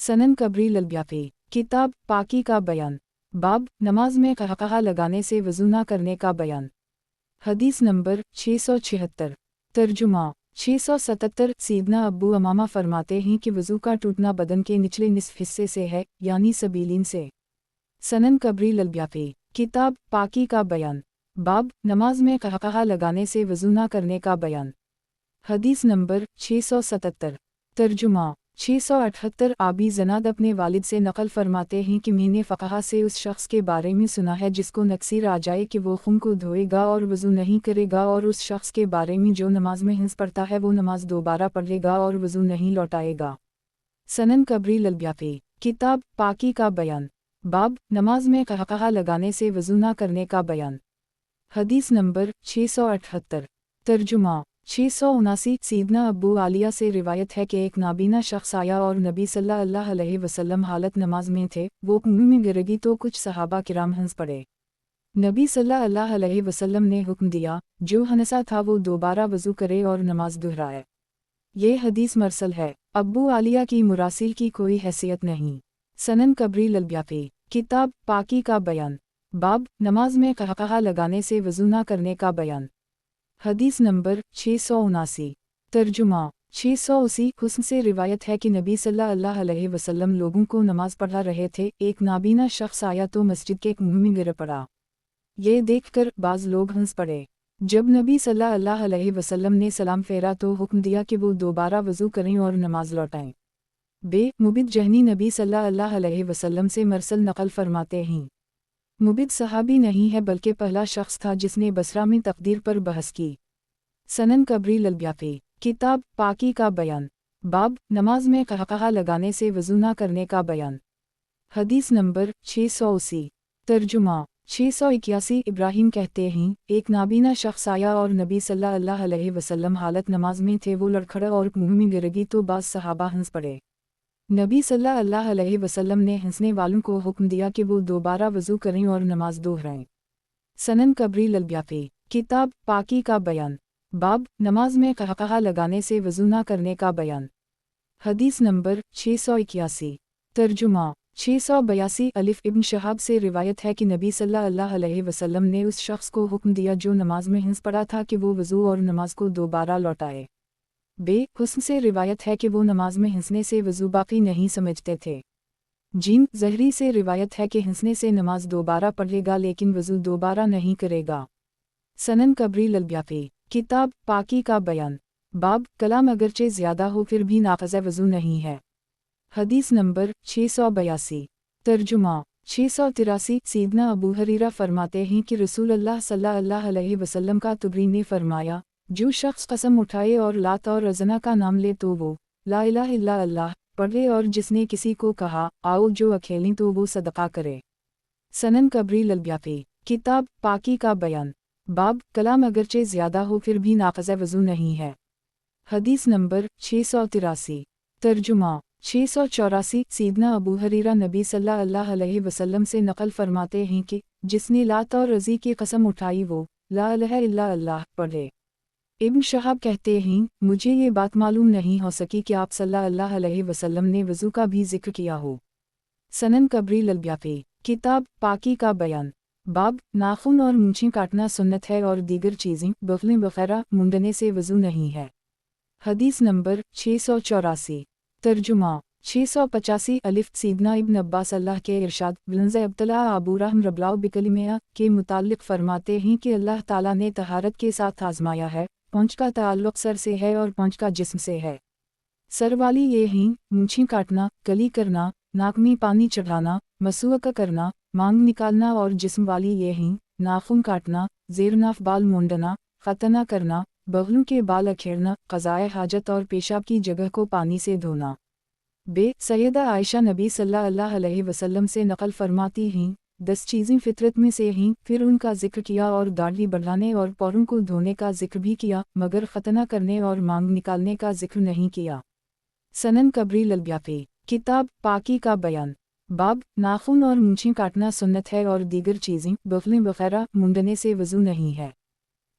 सनन कबरी ललब्याफी, किताब पाकी का बयान, बाब नमाज में कहकहा लगाने से वज़ू न करने का बयान। हदीस नंबर 676। तर्जुमा 677 सैयदना अब्बू अमामा फरमाते हैं कि वज़ू का टूटना बदन के निचले निसफ हिस्से से है, यानी सबीलीन से। सनन कबरी ललब्याफी, किताब पाकी का बयान, बाब नमाज में कहकहा लगाने से वज़ू न करने का बयान। हदीस नंबर 677। तर्जुमा 678 आबी जनाद अपने वालिद से नकल फरमाते हैं कि मैंने फ़क़हा से उस शख्स के बारे में सुना है जिसको नक्सीर आ जाए कि वो खून को धोएगा और वज़ू नहीं करेगा, और उस शख्स के बारे में जो नमाज में हंस पड़ता है वो नमाज दोबारा पढ़ेगा और वज़ू नहीं लौटाएगा। सनन कबरी ललब्याफी, किताब पाकी का बयान, बाब नमाज में कहकहा लगाने से वज़ू न करने का बयान। हदीस नंबर 678। तर्जुमा 679 सैयदना अबू आलिया से रिवायत है कि एक नाबीना शख्स आया और नबी सल्लल्लाहु अलैहि वसल्लम हालत नमाज में थे, वो मुँह में गिरगी तो कुछ सहाबा किराम हंस पड़े। नबी सल्लल्लाहु अलैहि वसल्लम ने हुक्म दिया, जो हंसा था वो दोबारा वज़ू करे और नमाज दोहराए। ये हदीस मरसल है, अबू आलिया की मुरासिल की कोई हैसियत नहीं। सनन कबरी ललब्याफी, किताब पाकी का बयान, बाब नमाज में कहकहा लगाने से वज़ू न करने का बयान। हदीस नंबर 679। तर्जुमा 680 हुस्न से रिवायत है कि नबी सल्लल्लाहु अलैहि वसल्लम लोगों को नमाज पढ़ा रहे थे, एक नाबीना शख्स आया तो मस्जिद के एक मुँह में गिर पड़ा। ये देखकर बाज़ लोग हंस पड़े। जब नबी सल्लल्लाहु अलैहि वसल्लम ने सलाम फेरा तो हुक्म दिया कि वो दोबारा वज़ू करें और नमाज लौटाएं। मुबिद जहनी नबी सल्लल्लाहु अलैहि वसल्लम से मरसल नकल फरमाते हैं। मुबिद सहाबी नहीं है बल्कि पहला शख्स था जिसने बसरा में तकदीर पर बहस की। सनन कबरी ललब्याफी, किताब पाकी का बयान, बाब नमाज में कहकहा लगाने से वज़ू न करने का बयान। हदीस नंबर 680। तर्जुमा 681 इब्राहिम कहते हैं, एक नाबीना शख्स आया और नबी सल्लल्लाहु अलैहि वसल्लम हालत नमाज में थे, वो लड़खड़ा और मुँह में गिरगी तो बाज़ सहाबा हंस पड़े। नबी सल्लल्लाहु अलैहि वसल्लम ने हंसने वालों को हुक्म दिया कि वो दोबारा वज़ू करें और नमाज दोहराएं। सनन कबरी ललब्याफी, किताब पाकी का बयान, बाब नमाज में कहकहा लगाने से वज़ू न करने का बयान। हदीस नंबर 681। तर्जुमा 682 अलिफ इब्न शहाब से रिवायत है कि नबी सल्लल्लाहु अलैहि वसल्लम ने उस शख्स को हुक्म दिया जो नमाज में हंस पड़ा था कि वो वज़ू और नमाज को दोबारा लौटाए। हुस्न से रिवायत है कि वो नमाज में हंसने से वज़ू बाकी नहीं समझते थे। ज़हरी से रिवायत है कि हंसने से नमाज दोबारा पढ़ेगा लेकिन वज़ू दोबारा नहीं करेगा। सनन कबरी ललब्याफी, किताब पाकी का बयान, बाब कलाम अगरचे ज़्यादा हो फिर भी नाक़ज़ वज़ू नहीं है। हदीस नंबर 682। तर्जुमा 683 सैयदना अबू हरीरा फरमाते हैं कि रसूलुल्लाह सल्लल्लाहु अलैहि वसल्लम का तुबरी ने फरमाया, जो शख्स कसम उठाए और लात और रज़ना का नाम ले तो वो ला इलाहा इल्लल्लाह पढ़े, और जिसने किसी को कहा आओ जो अकेली तो वो सदका करे। सनन कबरी ललब्याफी, किताब पाकी का बयान, बाब कलाम अगरचे ज़्यादा हो फिर भी नाक़ज़ वज़ू नहीं है। हदीस नंबर 683। तर्जुमा 684 सैयदना अबू हरीरा नबी सल्लल्लाहु अलैहि वसल्लम से नकल फरमाते हैं कि जिसने लात और रज़ी की कसम उठाई वो ला इलाहा इल्लल्लाह पढ़े। इब्न शहाब कहते हैं, मुझे ये बात मालूम नहीं हो सकी कि आप सल्लल्लाहु अलैहि वसल्लम ने वज़ू का भी जिक्र किया हो। सनन कबरी ललब्याफी, किताब पाकी का बयान, बाब नाखून और मूंछें काटना सुन्नत है और दीगर चीज़ें बगलें वगैरह मुंडने से वज़ू नहीं है। हदीस नंबर 684। तर्जुमा 685 अलिफ सैयदना इब्न अब्बास अल्लाह के इरशाद वलंज़ अब्तला अबू रहम रबलाउ बिकलिमिया के मुताल्लिक़ फरमाते हैं कि अल्लाह ताला ने तहारत के साथ आज़माया है, पहुँच का ताल्लुक़ सर से है और पहुँच का जिस्म से है। सर वाली ये हींग, मूंछें काटना, कली करना, नाक में पानी चढ़ाना, मसूअका करना, मांग निकालना और जिस्म वाली ये हींग, नाखून काटना, ज़ेर-नाफ बाल मुंडना, खतना करना, बगलों के बाल अखेड़ना, क़ज़ाए हाजत और पेशाब की जगह को पानी से धोना। सैयदा आयशा नबी सल्लल्लाहु अलैहि वसल्लम से नक़ल फरमाती हैं, 10 चीज़ें फितरत में से हैं, फिर उनका जिक्र किया और दाढ़ी बढ़ाने और पैरों को धोने का जिक्र भी किया, मगर खतना करने और मांग निकालने का जिक्र नहीं किया। सनन कबरी ललब्याफ़ी, किताब पाकी का बयान। बाब, नाखून और मूंछें काटना सुन्नत है और दीगर चीज़ें बगलें वग़ैरह मुंडने से वज़ू नहीं है।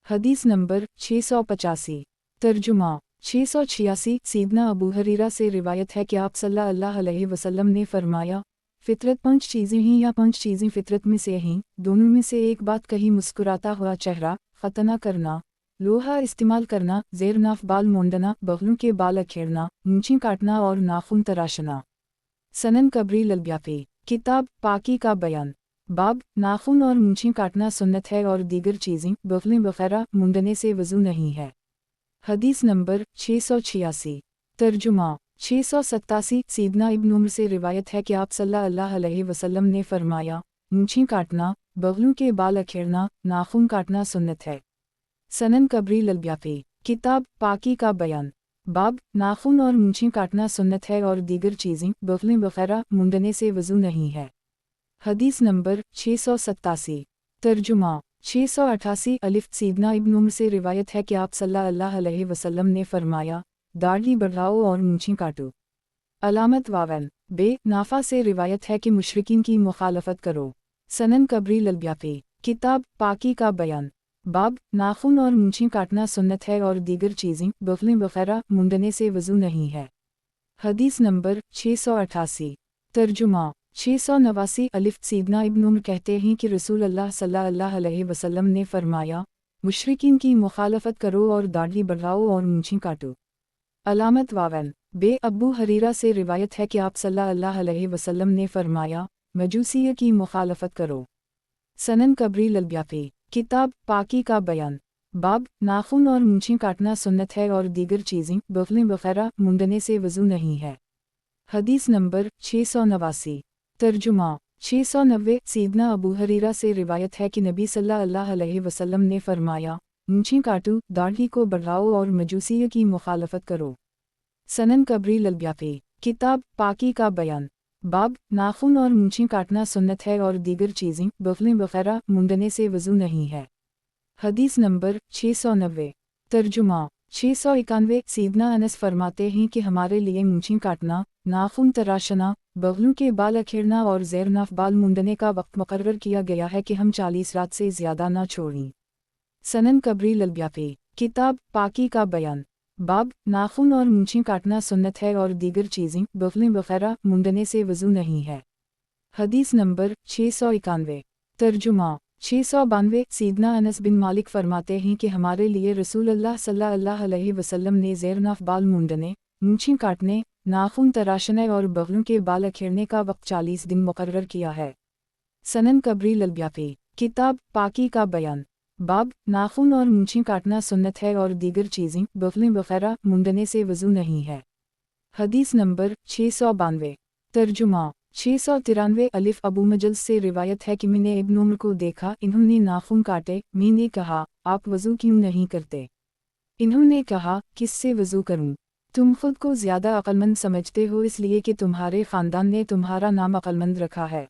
हदीस नंबर 685। तर्जुमा 686। सीदना अबू हरीरा से रिवायत है कि आप सल्लल्लाहु अलैहि वसल्लम ने फरमाया, फितरत 5 चीज़ें हैं या 5 चीज़ें फितरत में से हैं, दोनों में से एक बात कही मुस्कुराता हुआ चेहरा, खतना करना, लोहा इस्तेमाल करना, ज़ेर-नाफ बाल मुंडना, बगलों के बाल अखेड़ना, मूंछें काटना और नाखून तराशना। सनन कबरी ललब्याफ़ी, किताब पाकी का बयान। बाब, नाखून और मूंछें काटना सुन्नत है और दीगर चीज़ें बगलें वग़ैरह मुंडने से वज़ू नहीं है। हदीस नंबर 686। तर्जुमा 687। सीदना इब्न उमर से रिवायत है कि आप सल्लल्लाहु अलैहि वसल्लम ने फरमाया, मूंछें काटना, बगलों के बाल अखेड़ना, नाखून काटना सुन्नत है। सनन कबरी ललब्याफ़ी, किताब पाकी का बयान। बाब, नाखून और मूंछें काटना सुन्नत है और दीगर चीज़ें बगलें वग़ैरह मुंडने से वज़ू नहीं है। हदीस नंबर 687। तर्जुमा 688। अलिफ। सीदना इब्न उमर से रिवायत है कि आप सल्लल्लाहु अलैहि वसल्लम ने फरमाया, दाढ़ी बढ़ाओ और मूंछें काटो। अलामत वावन। नाफा से रिवायत है कि मुशरिकीन की मुखालफत करो। सनन कबरी ललब्याफ़ी, किताब पाकी का बयान। बाब, नाखून और मूंछें काटना सुन्नत है और दीगर चीज़ें बगलें वग़ैरह मुंडने से वज़ू नहीं है। हदीस नंबर 688। तर्जुमा 689। अलिफ। सीदना इब्न उमर कहते हैं कि रसूल अल्लाह सल्लल्लाहु अलैहि वसल्लम ने फरमाया, मुशरिकीन की मुखालफत करो और दाढ़ी बढ़ाओ और मूंछें काटो। अलामत वावन। अबू हरीरा से रिवायत है कि आप सल्लल्लाहु अलैहि वसल्लम ने फरमाया, मजूसिया की मुखालफत करो। सनन कबरी ललब्याफ़ी, किताब पाकी का बयान। बाब, नाखून और मूंछें काटना सुन्नत है और दीगर चीज़ें बगलें वग़ैरह मुंडने से वज़ू नहीं है। हदीस नंबर 689। तर्जुमा 690। सीदना अबू हरीरा से रिवायत है कि नबी सल्लल्लाहु अलैहि वसल्लम ने फरमाया, मूंछें काटो, दाढ़ी को बढ़ाओ और मजूसिया की मुखालफत करो। सनन कबरी ललब्याफ़ी, किताब पाकी का बयान। बाब, नाखून और मूंछें काटना सुन्नत है और दीगर चीज़ें बगलें वग़ैरह मुंडने से वज़ू नहीं है। हदीस नंबर 690। तर्जुमा 691। सीदना अनस फरमाते हैं कि हमारे लिए मूंछें काटना, नाखून तराशना, बगलों के बाल अखेड़ना और ज़ेर-नाफ बाल मुंडने का वक्त मुकर्रर किया गया है कि हम 40 रात से ज़्यादा न छोड़ें। सनन कबरी ललब्याफ़ी, किताब पाकी का बयान। बाब, नाखून और मूंछें काटना सुन्नत है और दीगर चीज़ें बगलें वग़ैरह मुंडने से वज़ू नहीं है। हदीस नंबर 691। तर्जुमा 692। सीदना अनस बिन मालिक फरमाते हैं कि हमारे लिए रसूलुल्लाह सल्लल्लाहु अलैहि वसल्लम ने ज़ेर-नाफ बाल मुंडने, मूंछें काटने, नाखून तराशने और बगलों के बाल अखेड़ने का वक्त 40 दिन मुकर्रर किया है। सनन कबरी ललब्याफ़ी, किताब पाकी का बयान। बाब, नाखून और मूंछें काटना सुन्नत है और दीगर चीज़ें बगलें वग़ैरह मुंडने से वज़ू नहीं है। हदीस नंबर 692। तर्जुमा 693। अलिफ। अबू मजल्स से रिवायत है कि मैंने इब्न उमर को देखा, इन्होंने नाखून काटे। मैंने कहा, आप वज़ू क्यों नहीं करते? इन्होंने कहा, किससे वज़ू करूं? तुम खुद को ज़्यादा अक्लमंद समझते हो इसलिए कि तुम्हारे ख़ानदान ने तुम्हारा नाम अक्लमंद रखा है।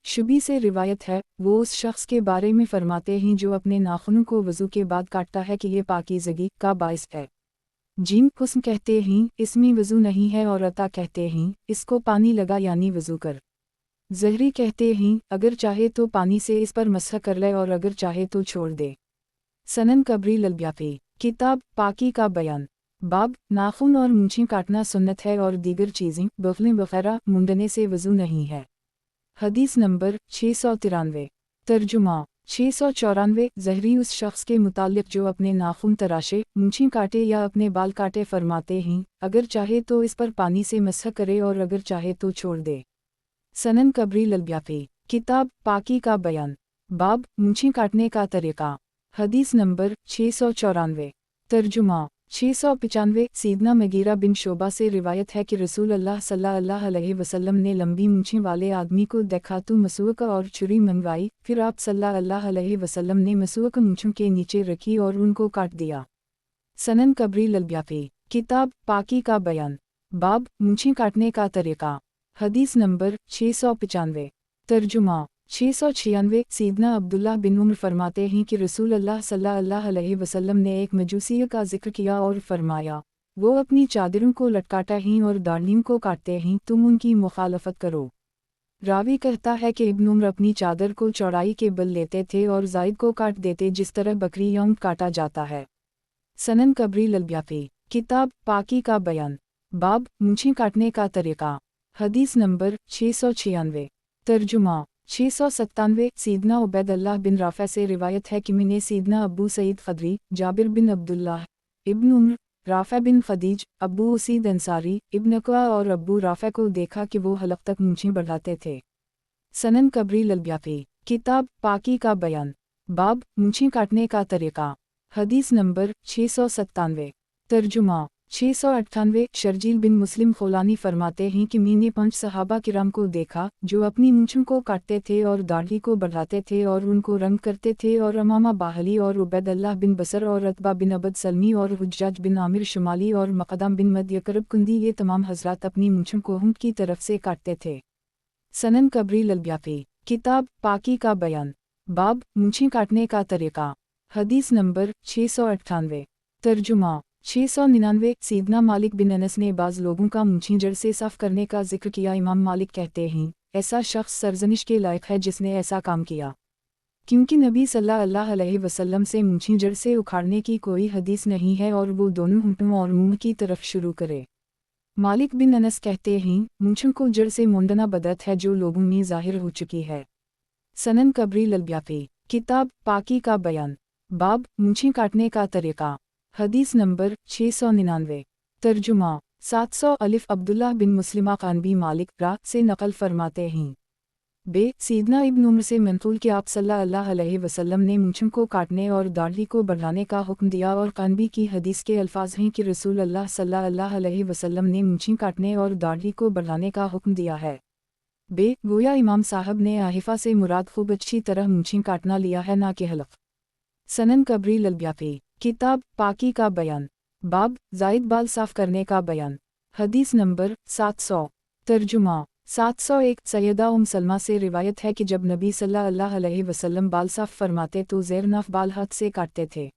शुबी से रिवायत है, वो उस शख्स के बारे में फरमाते हैं जो अपने नाखूनों को वज़ू के बाद काटता है कि ये पाकीज़गी का बाइस है। हुस्न कहते हैं, इसमें वज़ू नहीं है और अता कहते हैं, इसको पानी लगा यानी वज़ू कर। ज़हरी कहते हैं, अगर चाहे तो पानी से इस पर मसह कर ले और अगर चाहे तो छोड़ दे। सनन कबरी ललब्याफ़ी, किताब पाकी का बयान। बाब, नाखून और मूंछें काटना सुन्नत है और दीगर चीज़ें बगलें वग़ैरह मुंडने से वज़ू नहीं है। हदीस नंबर 693। तर्जुमा 694। ज़हरी उस शख्स के मुताल्लिक़ जो अपने नाखून तराशे, मूंछें काटे या अपने बाल काटे फरमाते हैं, अगर चाहे तो इस पर पानी से मसह करे और अगर चाहे तो छोड़ दे। सनन कबरी ललब्याफ़ी, किताब पाकी का बयान। बाब, मूंछें काटने का तरीक़ा। हदीस नंबर 694। तर्जुमा 695। सीदना मगीरा बिन शोबा से रिवायत है कि रसूल अल्लाह सल्लल्लाहु अलैहि वसल्लम ने लंबी मूंछें वाले आदमी को देखा तो मसूक और छुरी मंगवाई, फिर आप सल्लल्लाहु अलैहि वसल्लम ने मसूक मूंछों के नीचे रखी और उनको काट दिया। सनन कबरी ललब्याफी किताब पाकी का बयान बाब मूंछें काटने का तरीका। हदीस नंबर 695। तर्जुमा 696। सीदना अब्दुल्लाह बिन उम्र फरमाते हैं कि रसूल अल्लाह सल्लल्लाहु अलैहि वसल्लम ने एक मजूसी का जिक्र किया और फरमाया, वो अपनी चादरों को लटकाता हैं और दाढ़ियों को काटते हैं, तुम उनकी मुखालफत करो। रावी कहता है कि इब्न उम्र अपनी चादर को चौड़ाई के बल लेते थे और जायद को काट देते जिस तरह बकरी यौम काटा जाता है। सनन कबरी ललब्याफी किताब पाकी का बयान बाब मूंछें काटने का तरीका। हदीस नंबर 696। तर्जुमा 697। सीदना उबैद अल्लाह बिन राफ़ा से रिवायत है कि मैंने सीदना अबू सईद खदरी, जाबिर बिन अब्दुल्लाह, इब्न उम्र, राफ़ा बिन खदीज, अबू उसीद अंसारी, इब्न अक़वा और अबू राफ़ा को देखा कि वो हलक तक मूंछें बढ़ाते थे। सनन कबरी ललब्याफी किताब पाकी का बयान बाब मूंछें काटने का तरीका। हदीस नंबर 697। तर्जुमा 698। शर्जील बिन मुस्लिम खौलानी फरमाते हैं कि मैंने 5 सहाबा किराम को देखा जो अपनी मूंछों को काटते थे और दाढ़ी को बढ़ाते थे और उनको रंग करते थे, और अमामा बाहली और उबैद अल्लाह बिन बसर और अतबा बिन अबद सलमी और हुज्जाज बिन आमिर शुमाली और मक़दम बिन मद यकरब कुंदी, ये तमाम हजरात अपनी मूंछों को हुंड की तरफ से काटते थे। सनन कबरी ललब्याफी किताब पाकी का बयान बाब मूंछें काटने का तरीका। हदीस नंबर 698। तर्जुमा 699। सीदना मालिक बिन अनस ने बाज़ लोगों का मूंछें जड़ से साफ करने का जिक्र किया। इमाम मालिक कहते हैं, ऐसा शख्स सरजनिश के लायक है जिसने ऐसा काम किया, क्योंकि नबी सल्लल्लाहु अलैहि वसल्लम से मूंछें जड़ से उखाड़ने की कोई हदीस नहीं है और वो दोनों होंठों और मुंह की तरफ शुरू करे। मालिक बिन अनस कहते हैं, मूंछों को जड़ से मुंडना बदअत है जो लोगों में ज़ाहिर हो चुकी है। सनन कबरी ललब्याफी किताब पाकी का बयान बाब मूंछें काटने का तरीका। हदीस नंबर 699। तर्जुमा 700। अलिफ अब्दुल्लाह बिन मुस्लिमा कानबी मालिक रा से नकल फरमाते हैं, बे सीदना इब्न उम्र से मंकूल कि आप सल्लल्लाहु अलैहि वसल्लम ने मूंछों को काटने और दाढ़ी को बढ़ाने का हुक्म दिया, और कानबी की हदीस के अल्फाज हैं कि रसूल अल्लाह सल्लल्लाहु अलैहि वसल्लम ने मूंछें काटने और दाढ़ी को बढ़ाने का हुक्म दिया है। बे गोया इमाम साहब ने आहिफा से मुराद खूब अच्छी तरह मूंछें काटना लिया है, ना कि हलक। सनन कबरी ललब्याफी किताब पाकी का बयान बाब जायद बाल साफ करने का बयान। हदीस नंबर 700। तर्जुमा 701। सैयदा सलमा से रिवायत है कि जब नबी सल्लल्लाहु अलैहि वसल्लम बाल साफ फरमाते तो ज़ेरनाफ बाल हाथ से काटते थे।